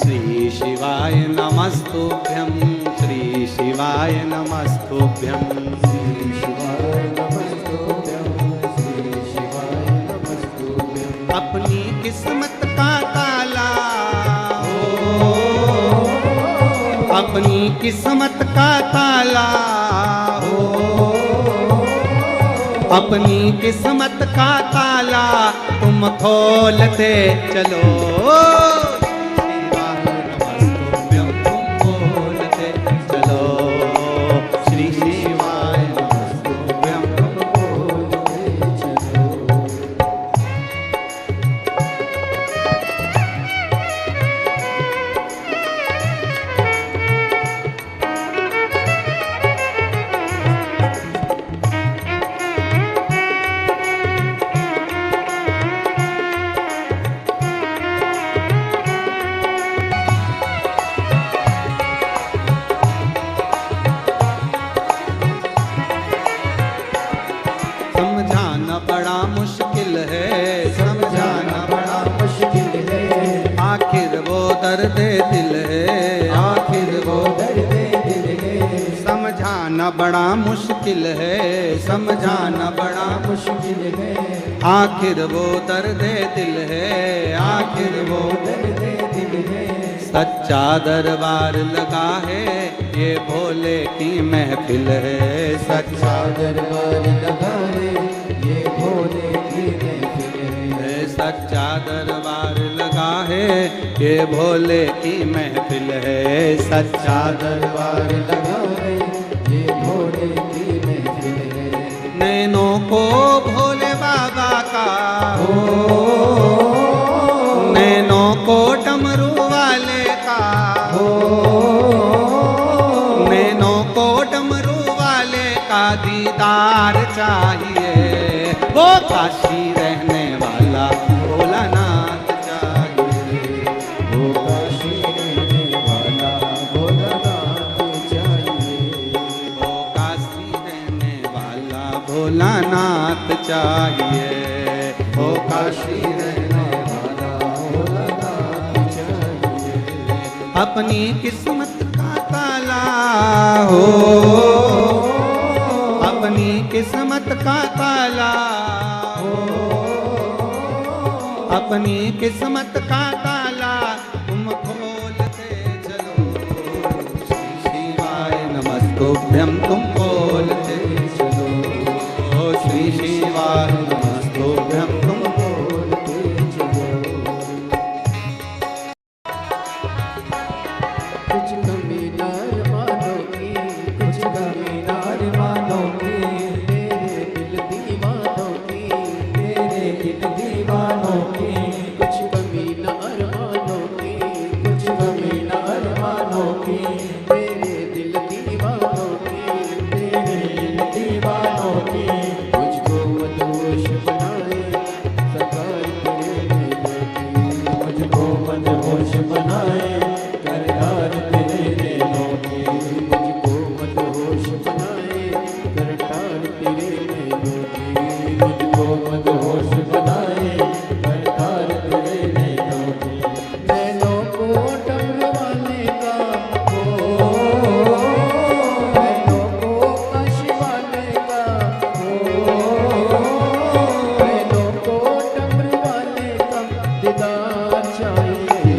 श्री शिवाय नमस्तुभ्यं, श्री शिवाय नमस्तुभ्यं, श्री शिवाय नमस्तुभ्यं, श्री शिवाय नमस्तुभ्यं। अपनी किस्मत का ताला, अपनी किस्मत का ताला, अपनी किस्मत का ताला तुम खोलते चलो। नमस्तुभ्यं, तुम खोलते चलो। श्री शिवाय नमस्तुभ्यं, तुम खोलते चलो। समझाना बड़ा मुश्किल है, समझाना बड़ा मुश्किल है, आखिर वो दर्द दिल है, आखिर वो दर्द दिल है। समझाना बड़ा मुश्किल है, समझाना बड़ा मुश्किल है, आखिर वो दर्द दिल है, आखिर वो दर्द दिल है। सच्चा दरबार लगा है, ये भोले की महफिल है। सच्चा दरबार लगा है, ये भोले की महफिल है। सच्चा दरबार लगा है, ये भोले की महफिल है। सच्चा दरबार लगा है, ये भोले की महफिल है। नैनों को भोले बाबा का हो, नैनों को डमरू वाले का, चाहिए, वो काशी रहने वाला भोलानाथ चाहिए, वो काशी रहने वाला भोलानाथ चाहिए, वो काशी रहने वाला भोलानाथ चाहिए, वो काशी रहने वाला भोलानाथ चाहिए। अपनी किस्मत का ताला हो, अपनी किस्मत का ताला हो, अपनी किस्मत का ताला तुम खोलते चलो, श्री शिवाय नमस्तुभ्यं तुम खोलते चलो, श्री शिवाय नमस्तुभ्यं तुम खोलते चलो। कुछ कमी ना मानो की, कुछ कमी ना मानो की, तेरे दिल दीवानों की, तेरे दिल दीवानों की, कुछ कमी ना मानो की, कुछ कमी ना मानो की, तेरे दिल दीवानों की, तेरे दिल दीवानों की, मुझको मदहोश बनाए सरकार तेरे नैनों की, मुझको मदहोश बनाए करतार तेरे नैनों की, मुझको मदहोश बनाए करतार तेरे नैनों की, मुझको मदहोश बनाए करतार तेरे नैनों की। नैनों को डमरवाने का हो, नैनों को काशी वाले का हो, नैनों को डमरवाले का दीदार चाहिए,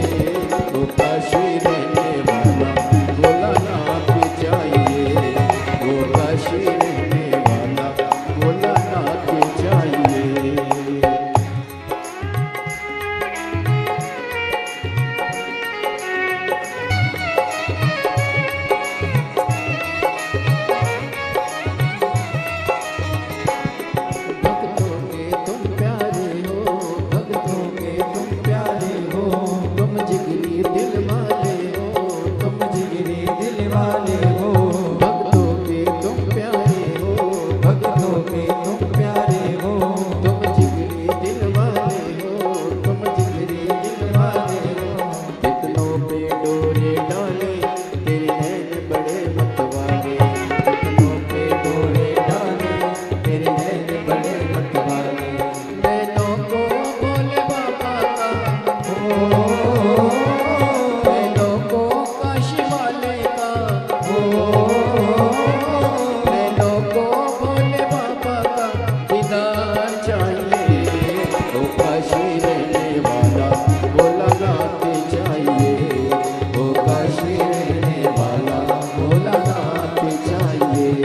वो काशी रहने वाला भोलानाथ चाहिए, वो काशी रहने वाला भोलानाथ चाहिए। भक्तों के तुम प्यारे हो, भक्तों के तुम प्यारे हो, तुम जिगरी दिल वाले हो, तुम जिगरी दिल वाले हो, भक्तों के तुम प्यारे हो, भक्तों के तुम प्यारे हो, तुम जिगरी दिल वाले हो, तुम जिगरी दिल वाले हो, कितनों पे डोरे डाले तेरे नैन बड़े मतवाले, कितनों पे डोरे डाले तेरे नैन बड़े मतवाले, नैनों को भोले बाबा का हो, नैनों को काशी वाले का हो, नैनों को भोले बाबा का दीदार चाहिए, वो काशी रहने वाला भोलानाथ चाहिए, वो काशी रहने वाला भोलानाथ चाहिए।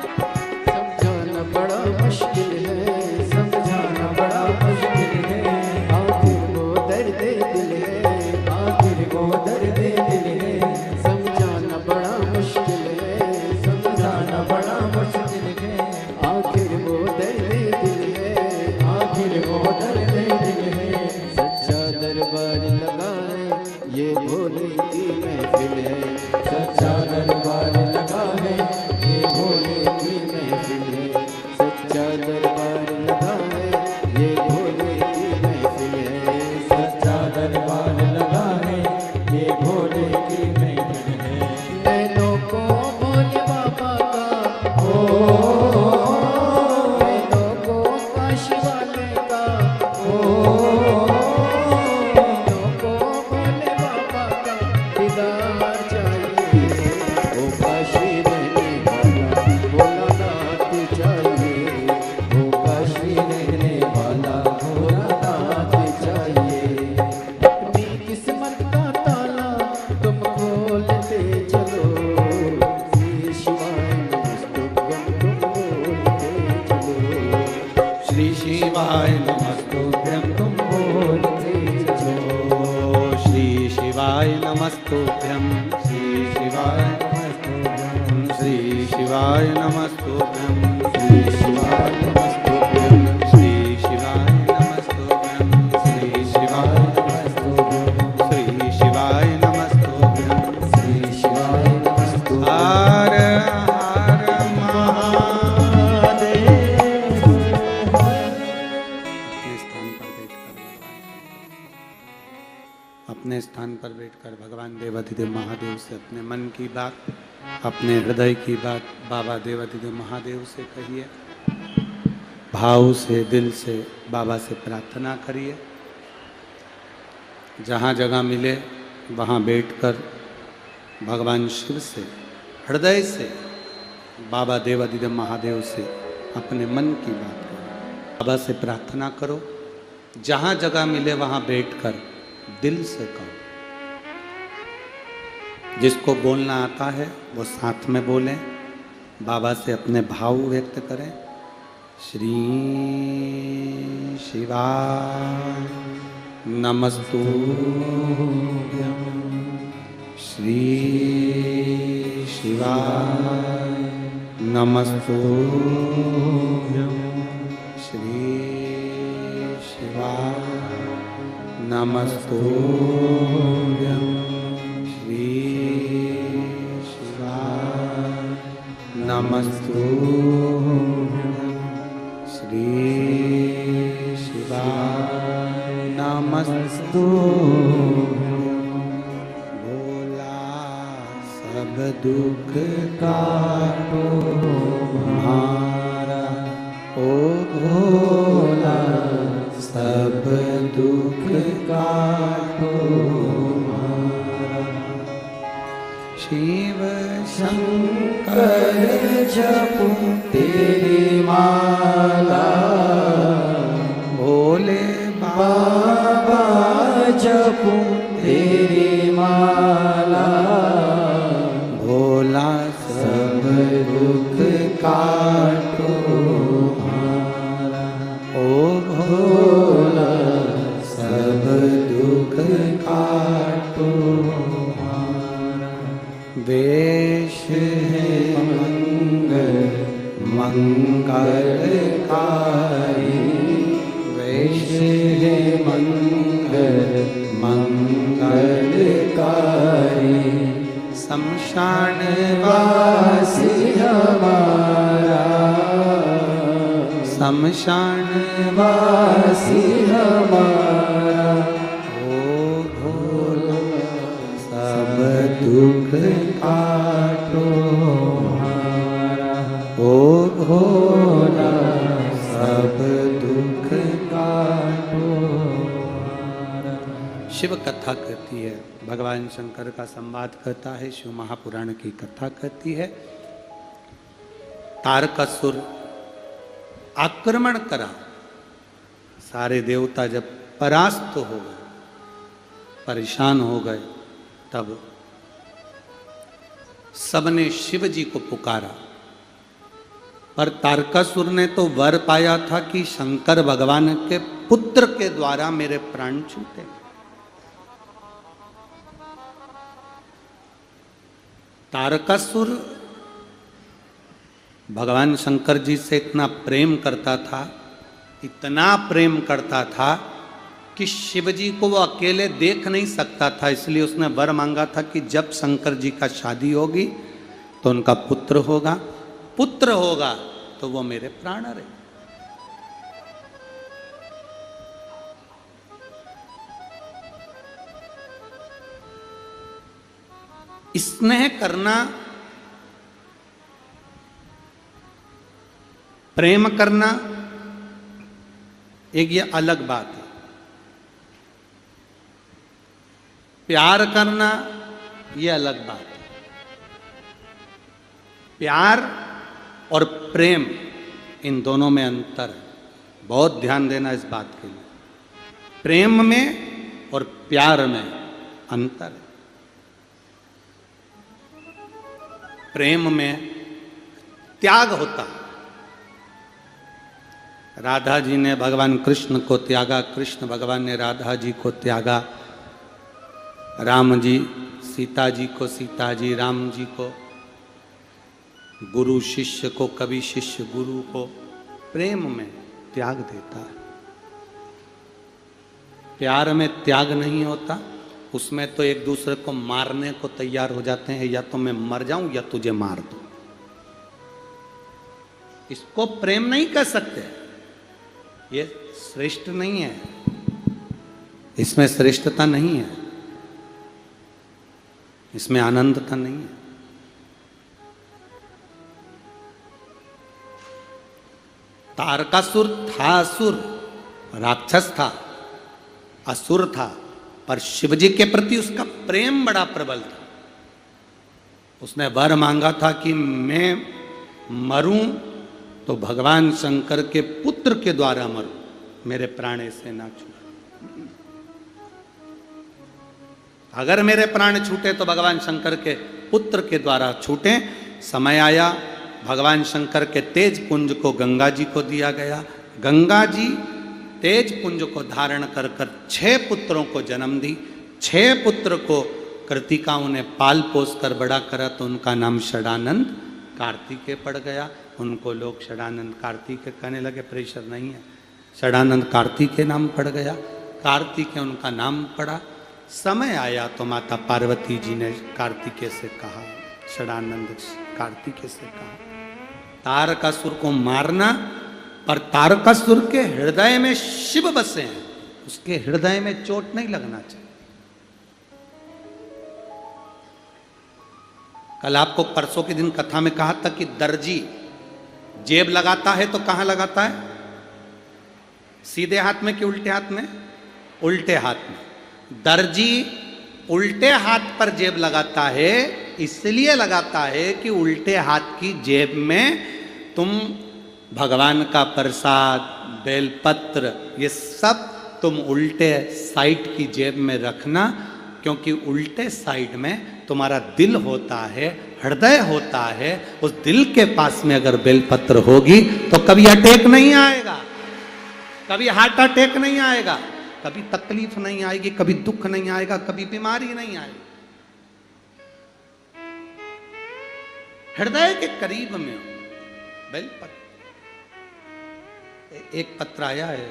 समझाना बड़ा मुश्किल है, समझाना बड़ा मुश्किल है, आखिर वो दर्द दिल है, आखिर वो दर्द दिल है, समझाना बड़ा मुश्किल है, समझाना बड़ा मुश्किल है, आखिर वो दर्द दिल है, आखिर वो दर्द दिल है, सच्चा दरबार लगा है ये भोले की महफिल है, सच्चा दरबार लगा है ये भोले की महफिल नमस्तुभ्यं श्री शिवाय नमस्तुभ्यं श्री शिवाय नमस्तुभ्यं श्री शिवाय नमस्तुभ्यं श्री शिवाय नमस्तुभ्यं श्री शिवाय नमस्तुभ्यं श्री शिवाय नमस्तुभ्यं श्री शिवाय नमस्तुभ्यं हर हर महादेव। अपने स्थान पर बैठकर भगवान देवाधिदेव महादेव से अपने मन की बात, अपने हृदय की बात बाबा देवाधिदेव महादेव से कहिए। भाव से, दिल से बाबा से प्रार्थना करिए। जहाँ जगह मिले वहाँ बैठकर भगवान शिव से हृदय से बाबा देवाधिदेव महादेव से अपने मन की बात करो, बाबा से प्रार्थना करो। जहाँ जगह मिले वहाँ बैठकर दिल से कहो। जिसको बोलना आता है वो साथ में बोलें, बाबा से अपने भाव व्यक्त करें। श्री शिवाय नमस्तुभ्यं श्री शिवाय नमस्तुभ्यं श्री शिवाय नमस्तुभ्यं श्री शिवाय नमस्तुभ्यं श्री शिवाय नमस्तुभ्यं। भोला सब दुख काटो हमारा, ओ भोला सब दुख काटो हमारा। शिव शंकर जपो तेरी माला, भोले बाबा जपो तेरी माला। भोला सब दुख काटो हमारा, ओ भोला सब दुख काटो हमारा। वेश है मंगलकारी, वेश है मंगलकारी। शमशान वासी हमारा, शमशान वासी हमारा। ओ भोला सब दुख काटो हमारा, ओ भोला सब दुख काटो हमारा। शिव कथा कहती है, भगवान शंकर का संवाद कहता है, शिव महापुराण की कथा कहती है। तारकासुर आक्रमण करा, सारे देवता जब परास्त हो गए, परेशान हो गए, तब सबने शिव जी को पुकारा। पर तारकासुर ने तो वर पाया था कि शंकर भगवान के पुत्र के द्वारा मेरे प्राण छूटे। तारकासुर भगवान शंकर जी से इतना प्रेम करता था, इतना प्रेम करता था कि शिव जी को वो अकेले देख नहीं सकता था। इसलिए उसने वर मांगा था कि जब शंकर जी का शादी होगी तो उनका पुत्र होगा, पुत्र होगा तो वो मेरे प्राण रहे। स्नेह करना, प्रेम करना एक ये अलग बात है। प्यार करना ये अलग बात है। प्यार और प्रेम इन दोनों में अंतर है, बहुत ध्यान देना इस बात के लिए। प्रेम में और प्यार में अंतर है। प्रेम में त्याग होता है। राधा जी ने भगवान कृष्ण को त्यागा, कृष्ण भगवान ने राधा जी को त्यागा। राम जी सीता जी को, सीता जी राम जी को, गुरु शिष्य को, कभी शिष्य गुरु को प्रेम में त्याग देता है। प्यार में त्याग नहीं होता, उसमें तो एक दूसरे को मारने को तैयार हो जाते हैं, या तो मैं मर जाऊं या तुझे मार दूं। इसको प्रेम नहीं कर सकते, ये श्रेष्ठ नहीं है, इसमें श्रेष्ठता नहीं है, इसमें आनंदता नहीं है। तारकासुर था, असुर राक्षस था, असुर था, पर शिवजी के प्रति उसका प्रेम बड़ा प्रबल था। उसने वर मांगा था कि मैं मरूं तो भगवान शंकर के पुत्र के द्वारा मरूं, मेरे प्राण से ना छूटे। अगर मेरे प्राण छूटे तो भगवान शंकर के पुत्र के द्वारा छूटे। समय आया, भगवान शंकर के तेज पुंज को गंगा जी को दिया गया। गंगा जी तेज पुंज को धारण कर कर 6 पुत्रों को जन्म दी। 6 पुत्र को कृतिकाओं ने पाल पोस कर बड़ा करा, तो उनका नाम षडानंद कार्तिकेय पड़ गया। उनको लोग षडानंद कार्तिकेय कहने लगे, प्रेशर नहीं है, षडानंद कार्तिकेय नाम पड़ गया। कार्तिकेय उनका नाम पड़ा। समय आया तो माता पार्वती जी ने कार्तिकेय से कहा, षडानंद कार्तिकेय से कहा, तारकासुर को मारना, पर तारकासुर के हृदय में शिव बसे हैं, उसके हृदय में चोट नहीं लगना चाहिए। कल आपको परसों के दिन कथा में कहा था कि दर्जी जेब लगाता है तो कहां लगाता है? सीधे हाथ में कि उल्टे हाथ में? उल्टे हाथ में। दर्जी उल्टे हाथ पर जेब लगाता है, इसलिए लगाता है कि उल्टे हाथ की जेब में तुम भगवान का प्रसाद, बेलपत्र, ये सब तुम उल्टे साइड की जेब में रखना, क्योंकि उल्टे साइड में तुम्हारा दिल होता है, हृदय होता है। उस दिल के पास में अगर बेलपत्र होगी तो कभी अटैक नहीं आएगा, कभी हार्ट अटैक नहीं आएगा, कभी तकलीफ नहीं आएगी, कभी दुख नहीं आएगा, कभी बीमारी नहीं आएगी। हृदय के करीब में हो बेलपत्र। एक पत्र आया है,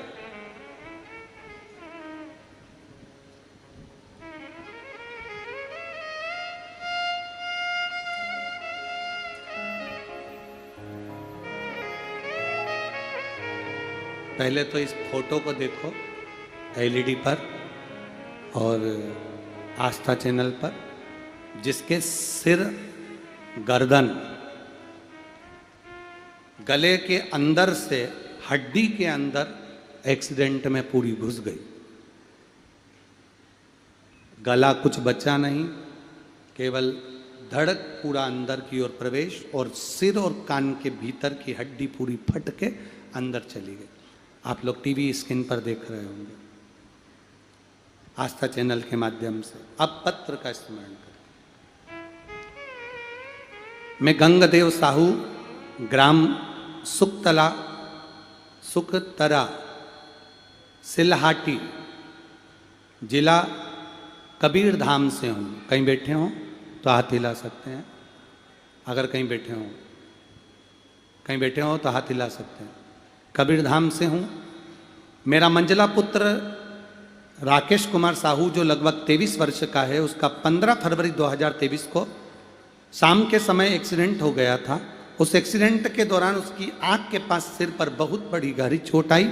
पहले तो इस फोटो को देखो एलईडी पर और आस्था चैनल पर, जिसके सिर, गर्दन, गले के अंदर से हड्डी के अंदर एक्सीडेंट में पूरी घुस गई। गला कुछ बचा नहीं, केवल धड़ पूरा अंदर की ओर प्रवेश, और सिर और कान के भीतर की हड्डी पूरी फट के अंदर चली गई। आप लोग टीवी स्क्रीन पर देख रहे होंगे, आस्था चैनल के माध्यम से। अब पत्र का स्मरण करें। मैं गंगदेव साहू, ग्राम सुखतरा, सिलहाटी, जिला कबीरधाम से हूँ। कहीं बैठे हों तो हाथ हिला सकते हैं, अगर कहीं बैठे हों तो हाथ हिला सकते हैं। कबीरधाम से हूँ। मेरा मंझला पुत्र राकेश कुमार साहू, जो लगभग 23 वर्ष का है, उसका 15 फरवरी 2023 को शाम के समय एक्सीडेंट हो गया था। उस एक्सीडेंट के दौरान उसकी आंख के पास सिर पर बहुत बड़ी गहरी चोट आई,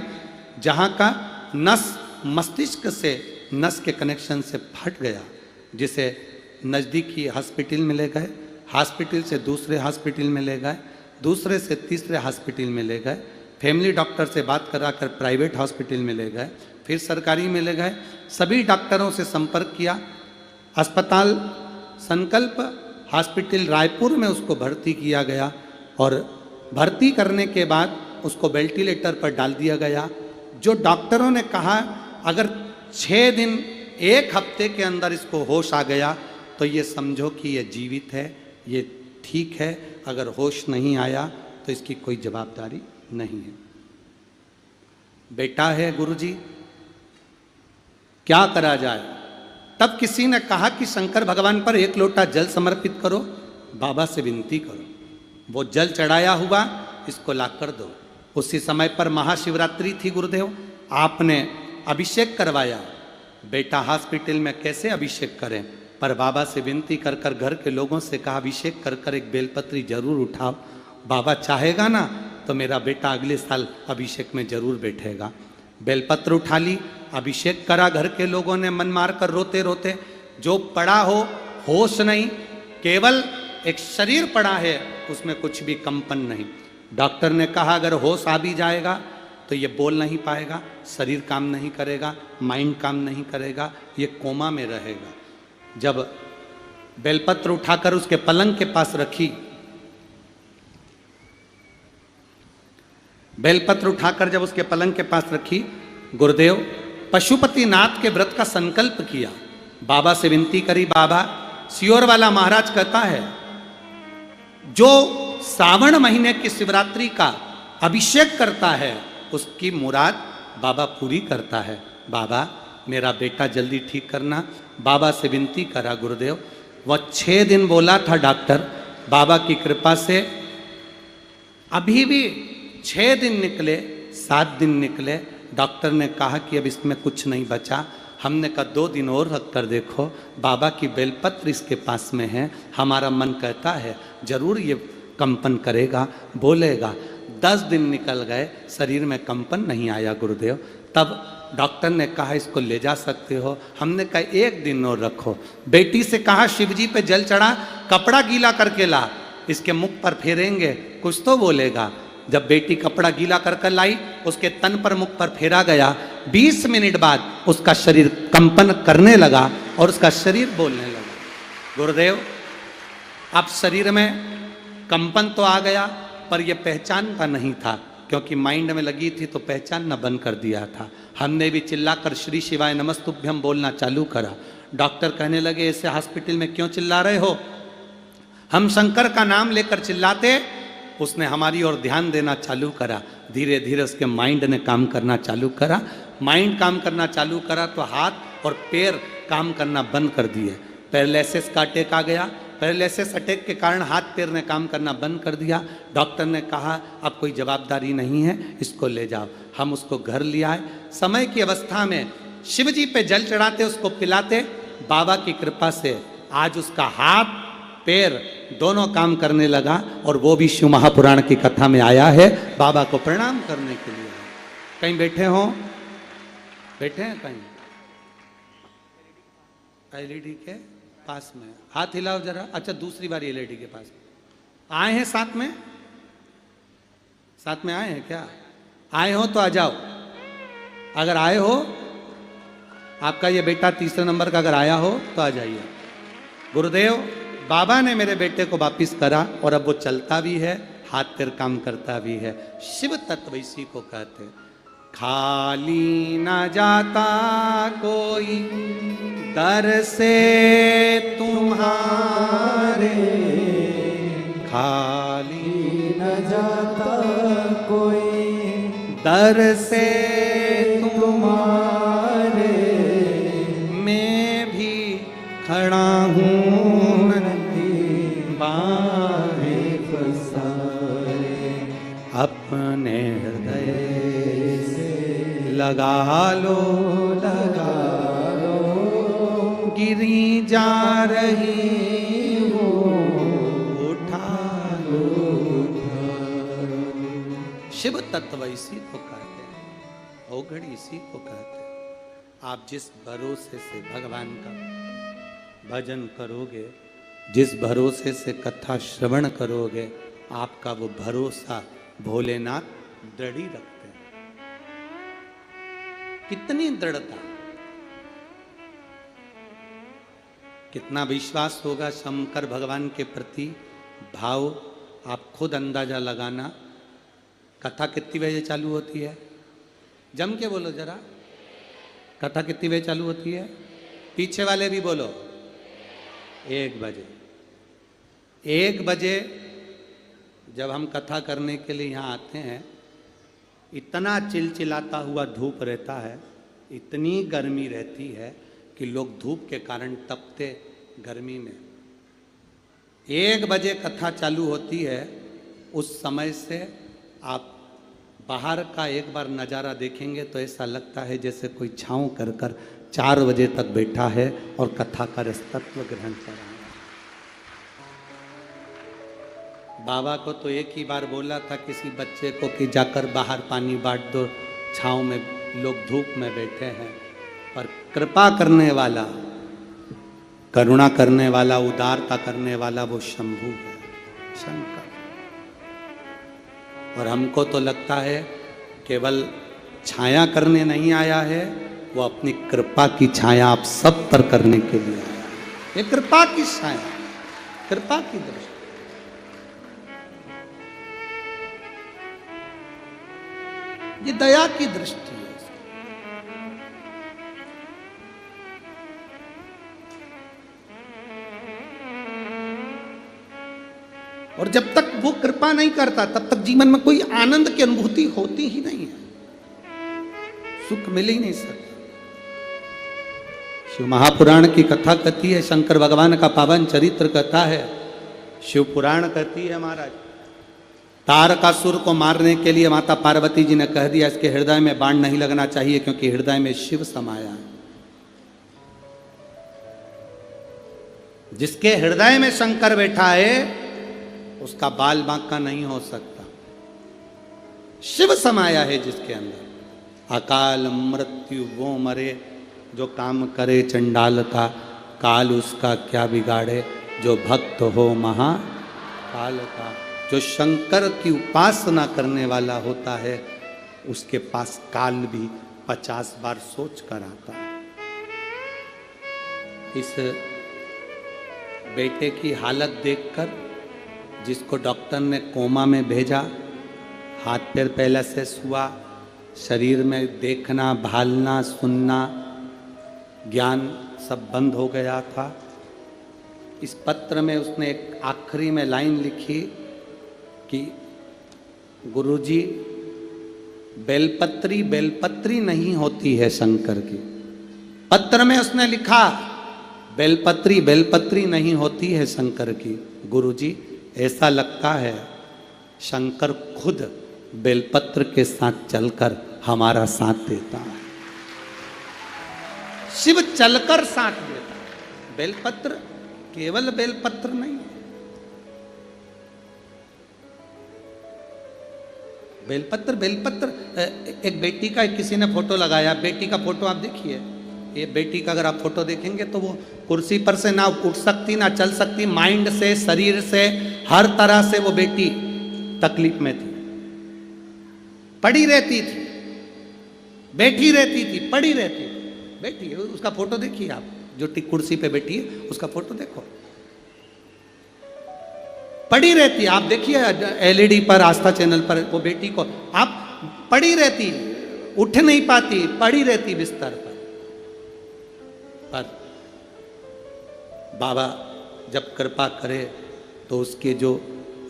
जहां का नस मस्तिष्क से, नस के कनेक्शन से फट गया, जिसे नज़दीकी हॉस्पिटल में ले गए, हॉस्पिटल से दूसरे हॉस्पिटल में ले गए, दूसरे से तीसरे हॉस्पिटल में ले गए, फैमिली डॉक्टर से बात कराकर प्राइवेट हॉस्पिटल में ले गए, फिर सरकारी में ले गए। सभी डॉक्टरों से संपर्क किया। अस्पताल संकल्प हॉस्पिटल रायपुर में उसको भर्ती किया गया, और भर्ती करने के बाद उसको वेंटिलेटर पर डाल दिया गया। जो डॉक्टरों ने कहा अगर 6 दिन 1 हफ्ते के अंदर इसको होश आ गया तो ये समझो कि ये जीवित है, ये ठीक है। अगर होश नहीं आया तो इसकी कोई जवाबदारी नहीं है। बेटा है गुरुजी, क्या करा जाए? तब किसी ने कहा कि शंकर भगवान पर एक लोटा जल समर्पित करो, बाबा से विनती करो। वो जल चढ़ाया हुआ इसको ला कर दो। उसी समय पर महाशिवरात्रि थी गुरुदेव, आपने अभिषेक करवाया। बेटा हॉस्पिटल में कैसे अभिषेक करें, पर बाबा से विनती कर कर घर के लोगों से कहा अभिषेक कर कर एक बेलपत्री जरूर उठाओ, बाबा चाहेगा ना तो मेरा बेटा अगले साल अभिषेक में जरूर बैठेगा। बेलपत्र उठा ली, अभिषेक करा घर के लोगों ने मन मार कर रोते रोते। जो पड़ा हो होश नहीं, केवल एक शरीर पड़ा है, उसमें कुछ भी कंपन नहीं। डॉक्टर ने कहा अगर होश आ भी जाएगा तो ये बोल नहीं पाएगा, शरीर काम नहीं करेगा, माइंड काम नहीं करेगा, ये कोमा में रहेगा। जब बेलपत्र उठाकर उसके पलंग के पास रखी, बेलपत्र उठाकर जब उसके पलंग के पास रखी, गुरुदेव पशुपति नाथ के व्रत का संकल्प किया, बाबा से विनती करी। बाबा सियोर वाला महाराज कहता है जो सावन महीने की शिवरात्रि का अभिषेक करता है उसकी मुराद बाबा पूरी करता है। बाबा मेरा बेटा जल्दी ठीक करना। बाबा से विनती करा गुरुदेव। वह 6 दिन बोला था डॉक्टर, बाबा की कृपा से अभी भी 6 दिन निकले, 7 दिन निकले। डॉक्टर ने कहा कि अब इसमें कुछ नहीं बचा। हमने कहा 2 दिन और रख कर देखो, बाबा की बेलपत्र इसके पास में है, हमारा मन कहता है जरूर ये कंपन करेगा, बोलेगा। 10 दिन निकल गए, शरीर में कंपन नहीं आया गुरुदेव। तब डॉक्टर ने कहा इसको ले जा सकते हो। हमने कहा 1 दिन और रखो। बेटी से कहा शिवजी पे जल चढ़ा, कपड़ा गीला करके ला, इसके मुख पर फेरेंगे कुछ तो बोलेगा। जब बेटी कपड़ा गीला कर कर लाई, उसके तन पर मुख पर फेरा गया। 20 मिनट बाद उसका शरीर कंपन करने लगा और उसका शरीर बोलने लगा। गुरुदेव अब शरीर में कंपन तो आ गया, पर यह पहचानता नहीं था, क्योंकि माइंड में लगी थी तो पहचानना बंद कर दिया था। हमने भी चिल्लाकर श्री शिवाय नमस्तुभ्यम बोलना चालू करा। डॉक्टर कहने लगे ऐसे हॉस्पिटल में क्यों चिल्ला रहे हो? हम शंकर का नाम लेकर चिल्लाते। उसने हमारी ओर ध्यान देना चालू करा। धीरे धीरे उसके माइंड ने काम करना चालू करा। माइंड काम करना चालू करा तो हाथ और पैर काम करना बंद कर दिए। पैरालिसिस का अटैक आ गया। पैरालिसिस अटैक के कारण हाथ पैर ने काम करना बंद कर दिया। डॉक्टर ने कहा अब कोई जवाबदारी नहीं है, इसको ले जाओ। हम उसको घर ले आए। समय की अवस्था में शिव जी पे जल चढ़ाते, उसको पिलाते। बाबा की कृपा से आज उसका हाथ पैर दोनों काम करने लगा, और वो भी शिव महापुराण की कथा में आया है बाबा को प्रणाम करने के लिए। कहीं बैठे हो? बैठे हैं कहीं? एलईडी के पास में हाथ हिलाओ जरा। अच्छा दूसरी बार एलईडी के पास आए हैं। साथ में आए हैं क्या? आए हो तो आ जाओ। अगर आए हो, आपका ये बेटा 3 नंबर का अगर आया हो तो आ जाइए। गुरुदेव बाबा ने मेरे बेटे को वापिस करा, और अब वो चलता भी है, हाथ पैर काम करता भी है। शिव तत्व इसी को कहते। खाली ना जाता कोई दर से तुम्हारे, खाली न जाता कोई दर से तुम्हारे, मैं भी खड़ा हूँ बाहें पसारे, अपने हृदय से लगा लो, गिरी जा रही हो, उठा लो। शिव तत्व इसी को कहते हैं, औघड़ इसी को कहते हैं। आप जिस भरोसे से भगवान का भजन करोगे, जिस भरोसे से कथा श्रवण करोगे, आपका वो भरोसा भोलेनाथ दृढ़ ही रखते हैं। कितनी दृढ़ता, कितना विश्वास होगा शंकर भगवान के प्रति, भाव आप खुद अंदाजा लगाना। कथा कितनी बजे चालू होती है? जम के बोलो जरा। कथा कितनी बजे चालू होती है? पीछे वाले भी बोलो। 1 बजे। 1 बजे जब हम कथा करने के लिए यहाँ आते हैं, इतना चिलचिलाता हुआ धूप रहता है, इतनी गर्मी रहती है कि लोग धूप के कारण तपते गर्मी में। 1 बजे कथा चालू होती है, उस समय से आप बाहर का एक बार नज़ारा देखेंगे तो ऐसा लगता है जैसे कोई छाँव कर कर 4 बजे तक बैठा है और कथा का रसतत्व ग्रहण कर रहा है। बाबा को तो एक ही बार बोला था किसी बच्चे को कि जाकर बाहर पानी बांट दो, छाँव में लोग धूप में बैठे हैं। पर कृपा करने वाला, करुणा करने वाला, उदारता करने वाला वो शंभु है, शंकर। और हमको तो लगता है केवल छाया करने नहीं आया है, वो अपनी कृपा की छाया आप सब पर करने के लिए आया है। ये कृपा की छाया, कृपा की दृष्टि। ये दया की दृष्टि है। और जब तक वो कृपा नहीं करता तब तक जीवन में कोई आनंद की अनुभूति होती ही नहीं है, सुख मिल ही नहीं सकता। शिव महापुराण की कथा कहती है, शंकर भगवान का पावन चरित्र कथा है। शिव पुराण कहती है महाराज, तारकासुर को मारने के लिए माता पार्वती जी ने कह दिया इसके हृदय में बाण नहीं लगना चाहिए क्योंकि हृदय में शिव समाया है। जिसके हृदय में शंकर बैठा है उसका बाल बांका नहीं हो सकता। शिव समाया है जिसके अंदर। अकाल मृत्यु वो मरे जो काम करे चंडाल का, काल उसका क्या बिगाड़े जो भक्त हो महाकाल का। जो शंकर की उपासना करने वाला होता है उसके पास काल भी 50 बार सोच कर आता है। इस बेटे की हालत देखकर जिसको डॉक्टर ने कोमा में भेजा, हाथ पैर पहले से हुआ, शरीर में देखना, भालना, सुनना, ज्ञान सब बंद हो गया था। इस पत्र में उसने एक आखिरी में लाइन लिखी कि गुरुजी, बेलपत्री बेलपत्री नहीं होती है शंकर की। पत्र में उसने लिखा बेलपत्री बेलपत्री नहीं होती है शंकर की। गुरुजी, ऐसा लगता है शंकर खुद बेलपत्र के साथ चलकर हमारा साथ देता है। शिव चलकर साथ देता है। बेलपत्र केवल बेलपत्र नहीं है, बेलपत्र बेलपत्र। एक बेटी का किसी ने फोटो लगाया, बेटी का फोटो आप देखिए, ये बेटी का अगर आप फोटो देखेंगे तो वो कुर्सी पर से ना उठ सकती ना चल सकती, माइंड से, शरीर से, हर तरह से वो बेटी तकलीफ में थी। पड़ी रहती थी, बैठी रहती थी, पड़ी रहती थी, बैठी है। उसका फोटो देखिए आप, जो कुर्सी पे बैठी है उसका फोटो देखो, पड़ी रहती। आप देखिए एलईडी पर, आस्था चैनल पर वो बेटी को आप पड़ी रहती, उठ नहीं पाती, पड़ी रहती बिस्तर पर। बाबा जब कृपा करे तो उसके जो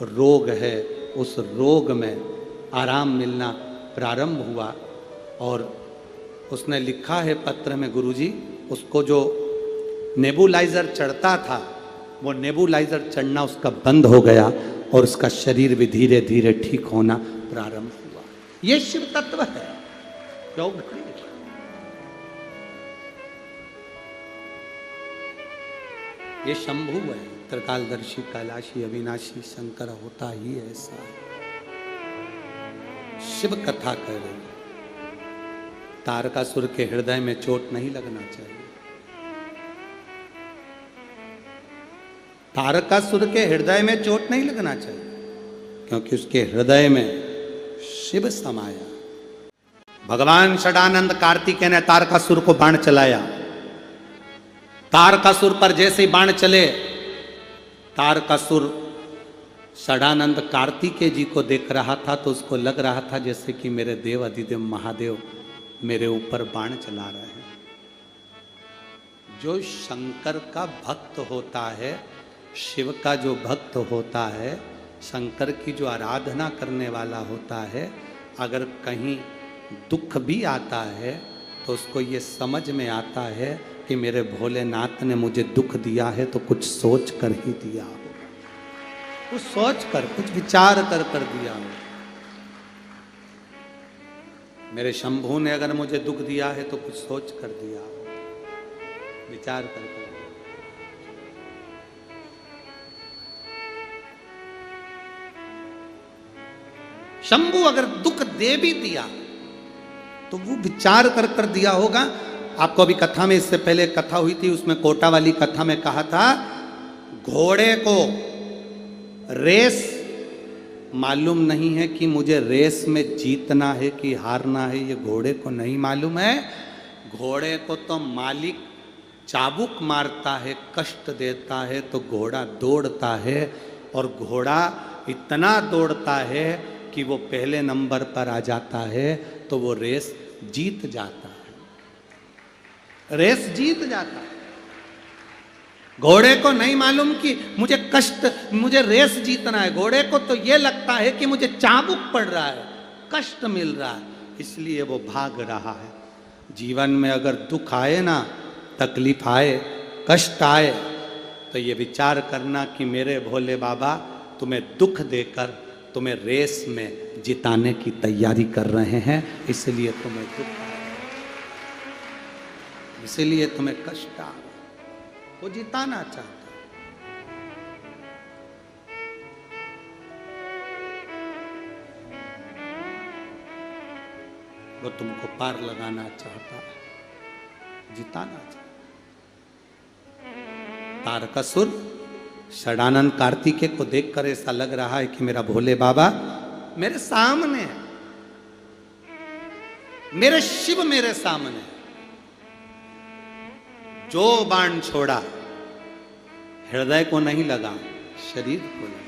रोग है उस रोग में आराम मिलना प्रारंभ हुआ। और उसने लिखा है पत्र में, गुरुजी, उसको जो नेबुलाइजर चढ़ता था वो नेबुलाइजर चढ़ना उसका बंद हो गया और उसका शरीर भी धीरे धीरे ठीक होना प्रारंभ हुआ। ये शिव तत्व है। योग ये शंभु है, त्रिकालदर्शी, कैलाशी, अविनाशी शंकर होता ही ऐसा है। शिव कथा कह रही है, तारकासुर के हृदय में चोट नहीं लगना चाहिए। तारकासुर के हृदय में चोट नहीं लगना चाहिए क्योंकि उसके हृदय में शिव समाया। भगवान षडानंद कार्तिकेय ने तारकासुर को बाण चलाया। तारकासुर पर जैसे बाण चले, तारकासुर षडानंद कार्तिकेय जी को देख रहा था तो उसको लग रहा था जैसे कि मेरे देव अधिदेव महादेव मेरे ऊपर बाण चला रहे हैं। जो शंकर का भक्त होता है, शिव का जो भक्त होता है, शंकर की जो आराधना करने वाला होता है, अगर कहीं दुख भी आता है तो उसको ये समझ में आता है कि मेरे भोलेनाथ ने मुझे दुख दिया है तो कुछ सोच कर ही दिया हो, कुछ सोच कर, कुछ विचार कर कर दिया हो। मेरे शंभू ने अगर मुझे दुख दिया है तो कुछ सोच कर दिया हो, विचार कर कर। शंभू अगर दुख दे भी दिया तो वो विचार कर कर दिया होगा। आपको अभी कथा में, इससे पहले कथा हुई थी, उसमें कोटा वाली कथा में कहा था, घोड़े को रेस मालूम नहीं है कि मुझे रेस में जीतना है कि हारना है, ये घोड़े को नहीं मालूम है। घोड़े को तो मालिक चाबुक मारता है, कष्ट देता है तो घोड़ा दौड़ता है, और घोड़ा इतना दौड़ता है कि वो पहले नंबर पर आ जाता है तो वो रेस जीत जाता है, रेस जीत जाता है। घोड़े को नहीं मालूम कि मुझे कष्ट, मुझे रेस जीतना है। घोड़े को तो ये लगता है कि मुझे चाबुक पड़ रहा है, कष्ट मिल रहा है, इसलिए वो भाग रहा है। जीवन में अगर दुख आए ना, तकलीफ आए, कष्ट आए, तो ये विचार करना कि मेरे भोले बाबा तुम्हें दुख देकर तुम्हें रेस में जिताने की तैयारी कर रहे हैं, इसलिए तुम्हें दुख आ रहा है, इसलिए तुम्हें कष्ट आ रहा है। वो जिताना चाहता है। वो तुमको पार लगाना चाहता है, जिताना चाहता है। तारकासुर षडानंद कार्तिकेय को देखकर ऐसा लग रहा है कि मेरा भोले बाबा मेरे सामने है, मेरे शिव मेरे सामने। जो बाण छोड़ा हृदय को नहीं लगा, शरीर को लगा।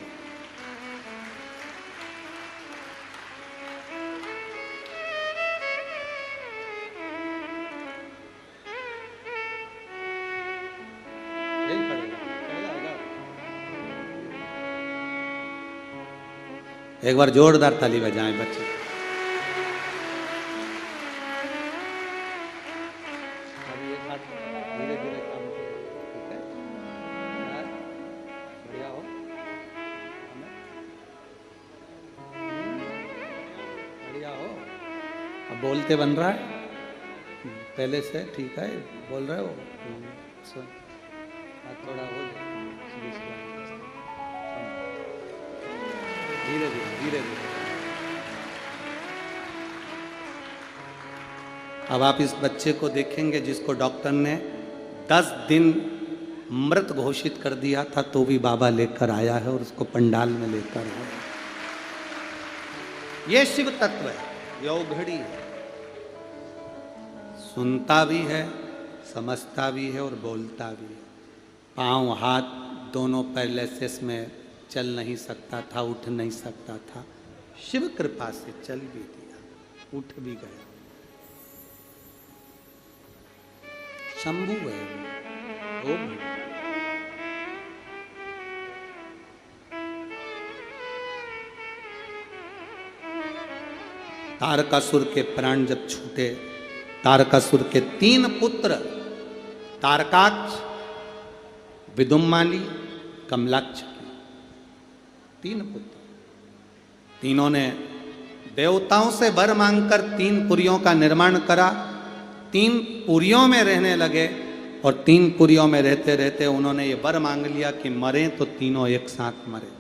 एक बार जोरदार ताली बजाएं बच्चे। अभी एक बार धीरे धीरे काम करो, ठीक है? बढ़िया हो, बढ़िया हो। अब बोलते बन रहा है पहले से, ठीक है? बोल रहे हो, थोड़ा हो जाए धीरे धीरे धीरे धीरे। अब आप इस बच्चे को देखेंगे जिसको डॉक्टर ने 10 दिन मृत घोषित कर दिया था, तो भी बाबा लेकर आया है और उसको पंडाल में लेकर आया। ये शिव तत्व है, ये औघड़ी है, सुनता भी है, समझता भी है और बोलता भी है। पांव हाथ दोनों पैरालिसिस में चल नहीं सकता था, उठ नहीं सकता था, शिव कृपा से चल भी दिया, उठ भी गया। शंभू है वो भी। तारकासुर के प्राण जब छूटे, तारकासुर के 3 पुत्र तारकाक्ष, विदुम्माली, कमलाक्ष, 3 पुत्र। तीनों ने देवताओं से वर मांगकर 3 पुरियों का निर्माण करा। 3 पुरियों में रहने लगे और 3 पुरियों में रहते रहते उन्होंने ये वर मांग लिया कि मरे तो तीनों एक साथ मरे,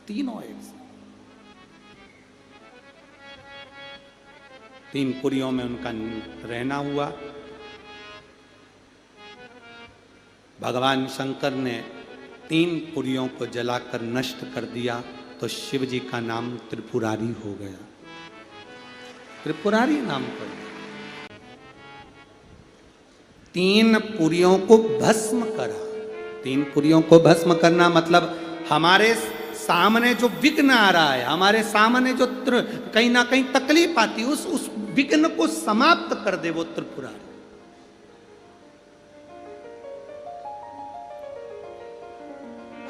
तीनों एक साथ। 3 पुरियों में उनका रहना हुआ। भगवान शंकर ने 3 पुरियों को जलाकर नष्ट कर दिया, तो शिव जी का नाम त्रिपुरारी हो गया, त्रिपुरारी नाम पड़ गया। 3 पुरियों को भस्म करा। 3 पुरियों को भस्म करना मतलब हमारे सामने जो विघ्न आ रहा है, हमारे सामने जो कहीं ना कहीं तकलीफ आती है, उस विघ्न को समाप्त कर दे वो त्रिपुरारी।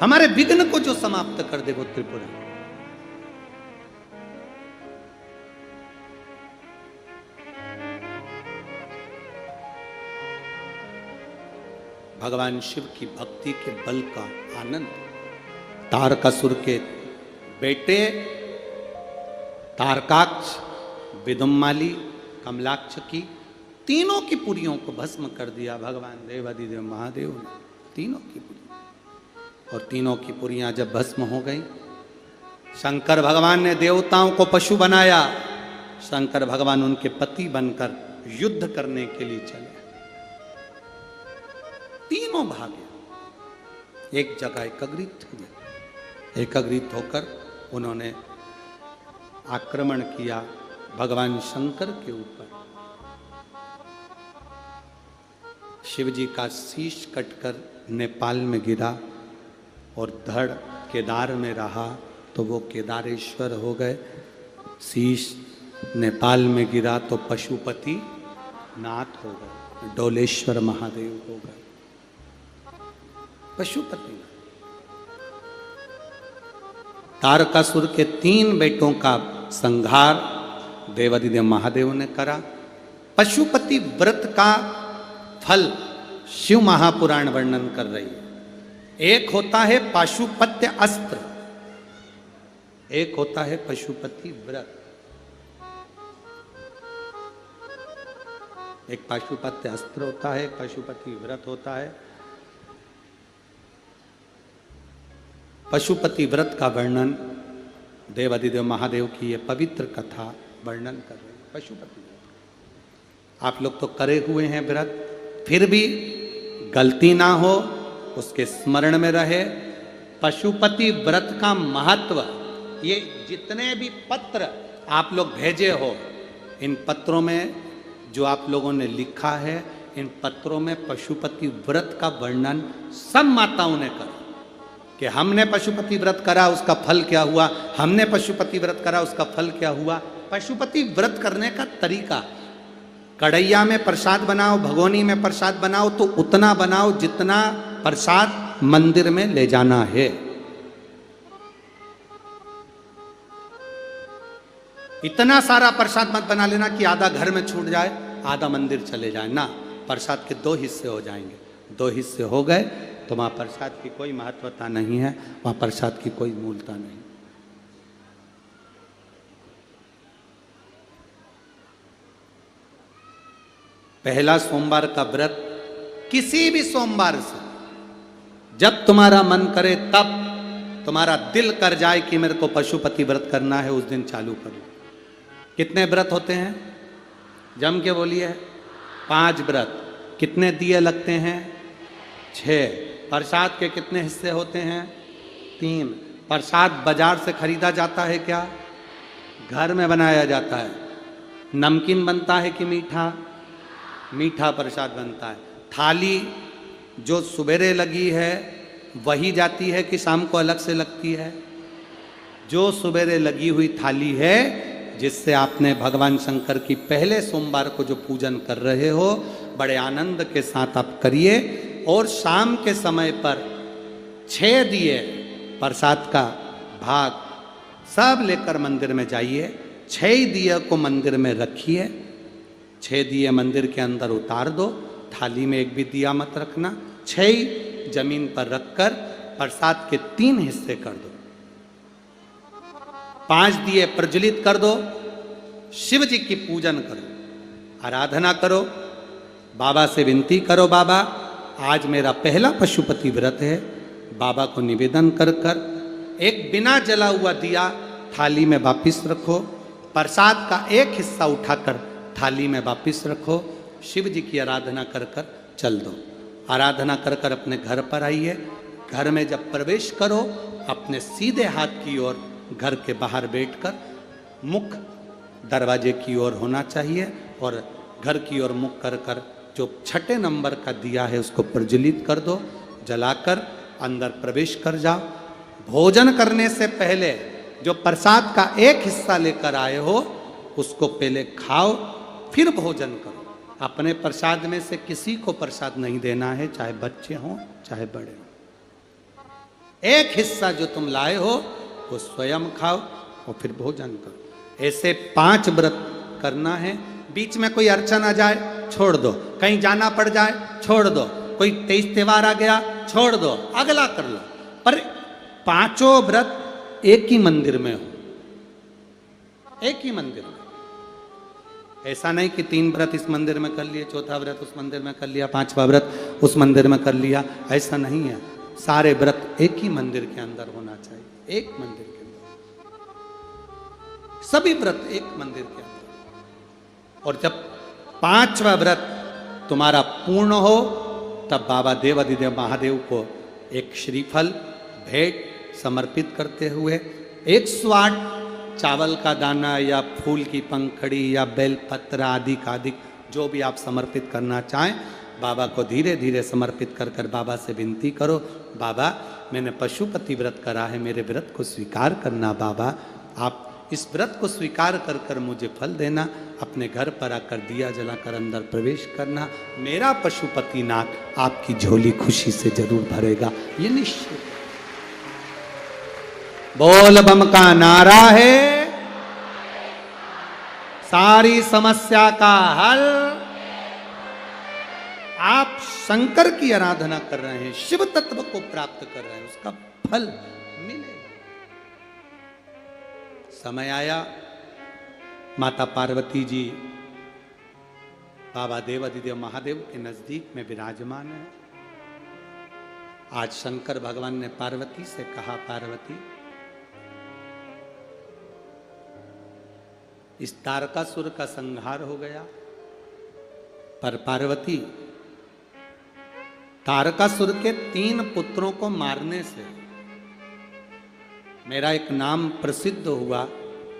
हमारे विघ्न को जो समाप्त कर दे वो त्रिपुरारी। भगवान शिव की भक्ति के बल का आनंद। तारकासुर के बेटे तारकाक्ष, विदुम्माली, कमलाक्ष की तीनों की पुरियों को भस्म कर दिया भगवान देवादिदेव महादेव ने, तीनों की पुरियां। और तीनों की पुरियां जब भस्म हो गई, शंकर भगवान ने देवताओं को पशु बनाया। शंकर भगवान उनके पति बनकर युद्ध करने के लिए चले। तीनों भागे, एक जगह एकत्रित हुए। एकत्रित होकर उन्होंने आक्रमण किया भगवान शंकर के ऊपर। शिव जी का शीश कटकर नेपाल में गिरा और धड़ केदार में रहा तो वो केदारेश्वर हो गए। शीश नेपाल में गिरा तो पशुपति नाथ हो गए, डोलेश्वर महादेव हो गए। पशुपति तारकासुर के 3 बेटों का संहार देवादिदेव महादेव ने करा। पशुपति व्रत का फल शिव महापुराण वर्णन कर रही है। एक होता है पाशुपत्य अस्त्र, एक होता है पशुपति व्रत। एक पाशुपत्य अस्त्र होता है, पशुपति व्रत होता है। पशुपति व्रत का वर्णन देवादिदेव महादेव की ये पवित्र कथा वर्णन कर रही है। पशुपति व्रत आप लोग तो करे हुए हैं व्रत, फिर भी गलती ना हो, उसके स्मरण में रहे। पशुपति व्रत का महत्व, ये जितने भी पत्र आप लोग भेजे हो, इन पत्रों में जो आप लोगों ने लिखा है, इन पत्रों में पशुपति व्रत का वर्णन सब माताओं ने करा कि हमने पशुपति व्रत करा उसका फल क्या हुआ, हमने पशुपति व्रत करा उसका फल क्या हुआ। पशुपति व्रत करने का तरीका, कढ़ैया में प्रसाद बनाओ, भगोनी में प्रसाद बनाओ तो उतना बनाओ जितना प्रसाद मंदिर में ले जाना है। इतना सारा प्रसाद मत बना लेना कि आधा घर में छूट जाए, आधा मंदिर चले जाए ना। प्रसाद के 2 हिस्से हो जाएंगे, 2 हिस्से हो गए तो वहां प्रसाद की कोई महत्वता नहीं है, वहां प्रसाद की कोई मूलता नहीं। पहला सोमवार का व्रत किसी भी सोमवार से जब तुम्हारा मन करे, तब तुम्हारा दिल कर जाए कि मेरे को पशुपति व्रत करना है, उस दिन चालू करो। कितने व्रत होते हैं? जम के बोलिए। 5 व्रत। कितने दिए लगते हैं? 6। प्रसाद के कितने हिस्से होते हैं? 3। प्रसाद बाजार से खरीदा जाता है क्या? घर में बनाया जाता है। नमकीन बनता है कि मीठा? मीठा प्रसाद बनता है। थाली जो सुबेरे लगी है वही जाती है कि शाम को अलग से लगती है? जो सुबेरे लगी हुई थाली है, जिससे आपने भगवान शंकर की पहले सोमवार को जो पूजन कर रहे हो, बड़े आनंद के साथ आप करिए। और शाम के समय पर 6 दिए प्रसाद का भाग सब लेकर मंदिर में जाइए। 6 दिए को मंदिर में रखिए। 6 दिए मंदिर के अंदर उतार दो, थाली में एक भी दिया मत रखना। 6 जमीन पर रखकर प्रसाद के 3 हिस्से कर दो। 5 दिए प्रज्वलित कर दो। शिव जी की पूजन करो, आराधना करो, बाबा से विनती करो, बाबा आज मेरा पहला पशुपति व्रत है। बाबा को निवेदन कर कर एक बिना जला हुआ दिया थाली में वापिस रखो। प्रसाद का एक हिस्सा उठाकर थाली में वापिस रखो। शिव जी की आराधना कर कर चल दो। आराधना कर कर अपने घर पर आइए। घर में जब प्रवेश करो, अपने सीधे हाथ की ओर घर के बाहर बैठकर मुख दरवाजे की ओर होना चाहिए और घर की ओर मुख कर कर जो 6 नंबर का दिया है उसको प्रज्वलित कर दो। जलाकर अंदर प्रवेश कर जाओ। भोजन करने से पहले जो प्रसाद का एक हिस्सा लेकर आए हो उसको पहले खाओ, फिर भोजन करो। अपने प्रसाद में से किसी को प्रसाद नहीं देना है, चाहे बच्चे हों चाहे बड़े हों। एक हिस्सा जो तुम लाए हो वो स्वयं खाओ और फिर भोजन करो। ऐसे 5 व्रत करना है। बीच में कोई अड़चन आ जाए छोड़ दो, कहीं जाना पड़ जाए छोड़ दो, कोई 23 त्योहार आ गया, छोड़ दो, अगला कर लो, पर पांचों व्रत एक ही मंदिर में हो, एक ही मंदिर में। ऐसा नहीं कि 3 व्रत इस मंदिर में कर लिए, चौथा व्रत उस मंदिर में कर लिया, 5वां व्रत उस मंदिर में कर लिया, ऐसा नहीं है। सारे व्रत एक ही मंदिर के अंदर होना चाहिए, एक मंदिर के अंदर, सभी व्रत एक मंदिर के अंदर। और जब 5वां व्रत तुम्हारा पूर्ण हो, तब बाबा देवाधिदेव महादेव को एक श्रीफल भेंट समर्पित करते हुए 108 चावल का दाना या फूल की पंखड़ी या बेलपत्र आदि आदि जो भी आप समर्पित करना चाहें, बाबा को धीरे धीरे समर्पित कर कर बाबा से विनती करो, बाबा मैंने पशुपति व्रत करा है, मेरे व्रत को स्वीकार करना बाबा, आप इस व्रत को स्वीकार कर कर मुझे फल देना, अपने घर पर आकर दिया जलाकर अंदर प्रवेश करना, मेरा पशुपतिनाथ आपकी झोली खुशी से जरूर भरेगा, ये निश्चित। बोल बम का नारा है, सारी समस्या का हल। आप शंकर की आराधना कर रहे हैं, शिव तत्व को प्राप्त कर रहे हैं, उसका फल मिलेगा। समय आया, माता पार्वती जी बाबा देवाधिदेव महादेव के नजदीक में विराजमान है। आज शंकर भगवान ने पार्वती से कहा, पार्वती इस तारकासुर का संहार हो गया, पर पार्वती तारकासुर के 3 पुत्रों को मारने से मेरा एक नाम प्रसिद्ध हुआ,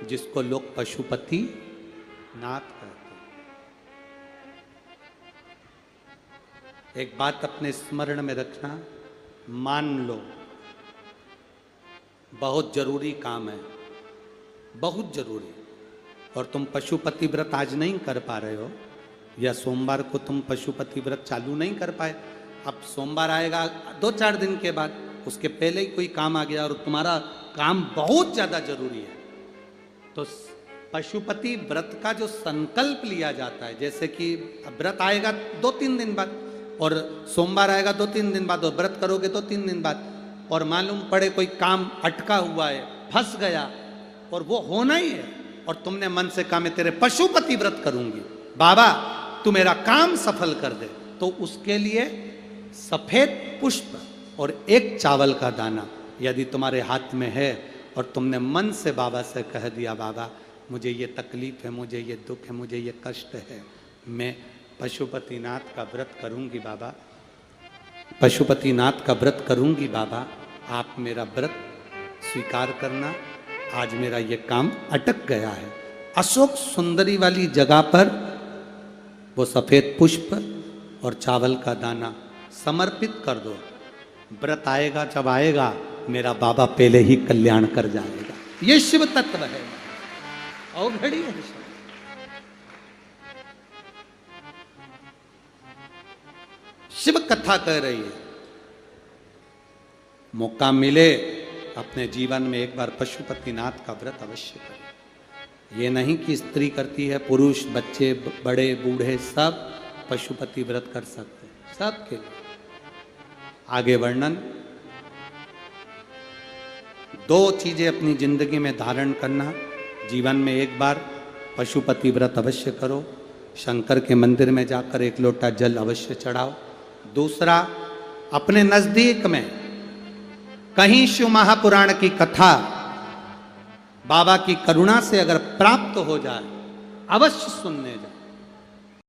जिसको लोग पशुपति नाथ कहते हैं। एक बात अपने स्मरण में रखना, मान लो बहुत जरूरी काम है, बहुत जरूरी, और तुम पशुपति व्रत आज नहीं कर पा रहे हो, या सोमवार को तुम पशुपति व्रत चालू नहीं कर पाए, अब सोमवार आएगा 2-4 दिन के बाद, उसके पहले ही कोई काम आ गया और तुम्हारा काम बहुत ज्यादा जरूरी है, तो पशुपति व्रत का जो संकल्प लिया जाता है, जैसे कि व्रत आएगा 2-3 दिन बाद और सोमवार आएगा 2-3 दिन बाद और व्रत करोगे 2-3 दिन बाद, और मालूम पड़े कोई काम अटका हुआ है, फंस गया और वो होना ही है, और तुमने मन से कहा मैं तेरे पशुपति व्रत करूंगी, बाबा तू मेरा काम सफल कर दे, तो उसके लिए सफेद पुष्प और 1 चावल का दाना यदि तुम्हारे हाथ में है, और तुमने मन से बाबा से कह दिया, बाबा मुझे ये तकलीफ है, मुझे ये दुख है, मुझे ये कष्ट है, मैं पशुपतिनाथ का व्रत करूंगी बाबा, पशुपतिनाथ का व्रत करूंगी बाबा, आप मेरा व्रत स्वीकार करना, आज मेरा ये काम अटक गया है। अशोक सुंदरी वाली जगह पर वो सफेद पुष्प और चावल का दाना समर्पित कर दो, व्रत आएगा जब आएगा, मेरा बाबा पहले ही कल्याण कर जाएगा। ये शिव तत्व है, अवघड़ी है। शिव कथा कह रही है, मौका मिले अपने जीवन में एक बार पशुपतिनाथ का व्रत अवश्य करें। ये नहीं कि स्त्री करती है, पुरुष, बच्चे, बड़े, बूढ़े सब पशुपति व्रत कर सकते हैं, सबके लिए। आगे वर्णन, 2 चीजें अपनी जिंदगी में धारण करना, जीवन में एक बार पशुपति व्रत अवश्य करो, शंकर के मंदिर में जाकर 1 लोटा जल अवश्य चढ़ाओ। दूसरा, अपने नजदीक में कहीं शिव महापुराण की कथा बाबा की करुणा से अगर प्राप्त हो जाए, अवश्य सुनने जाए।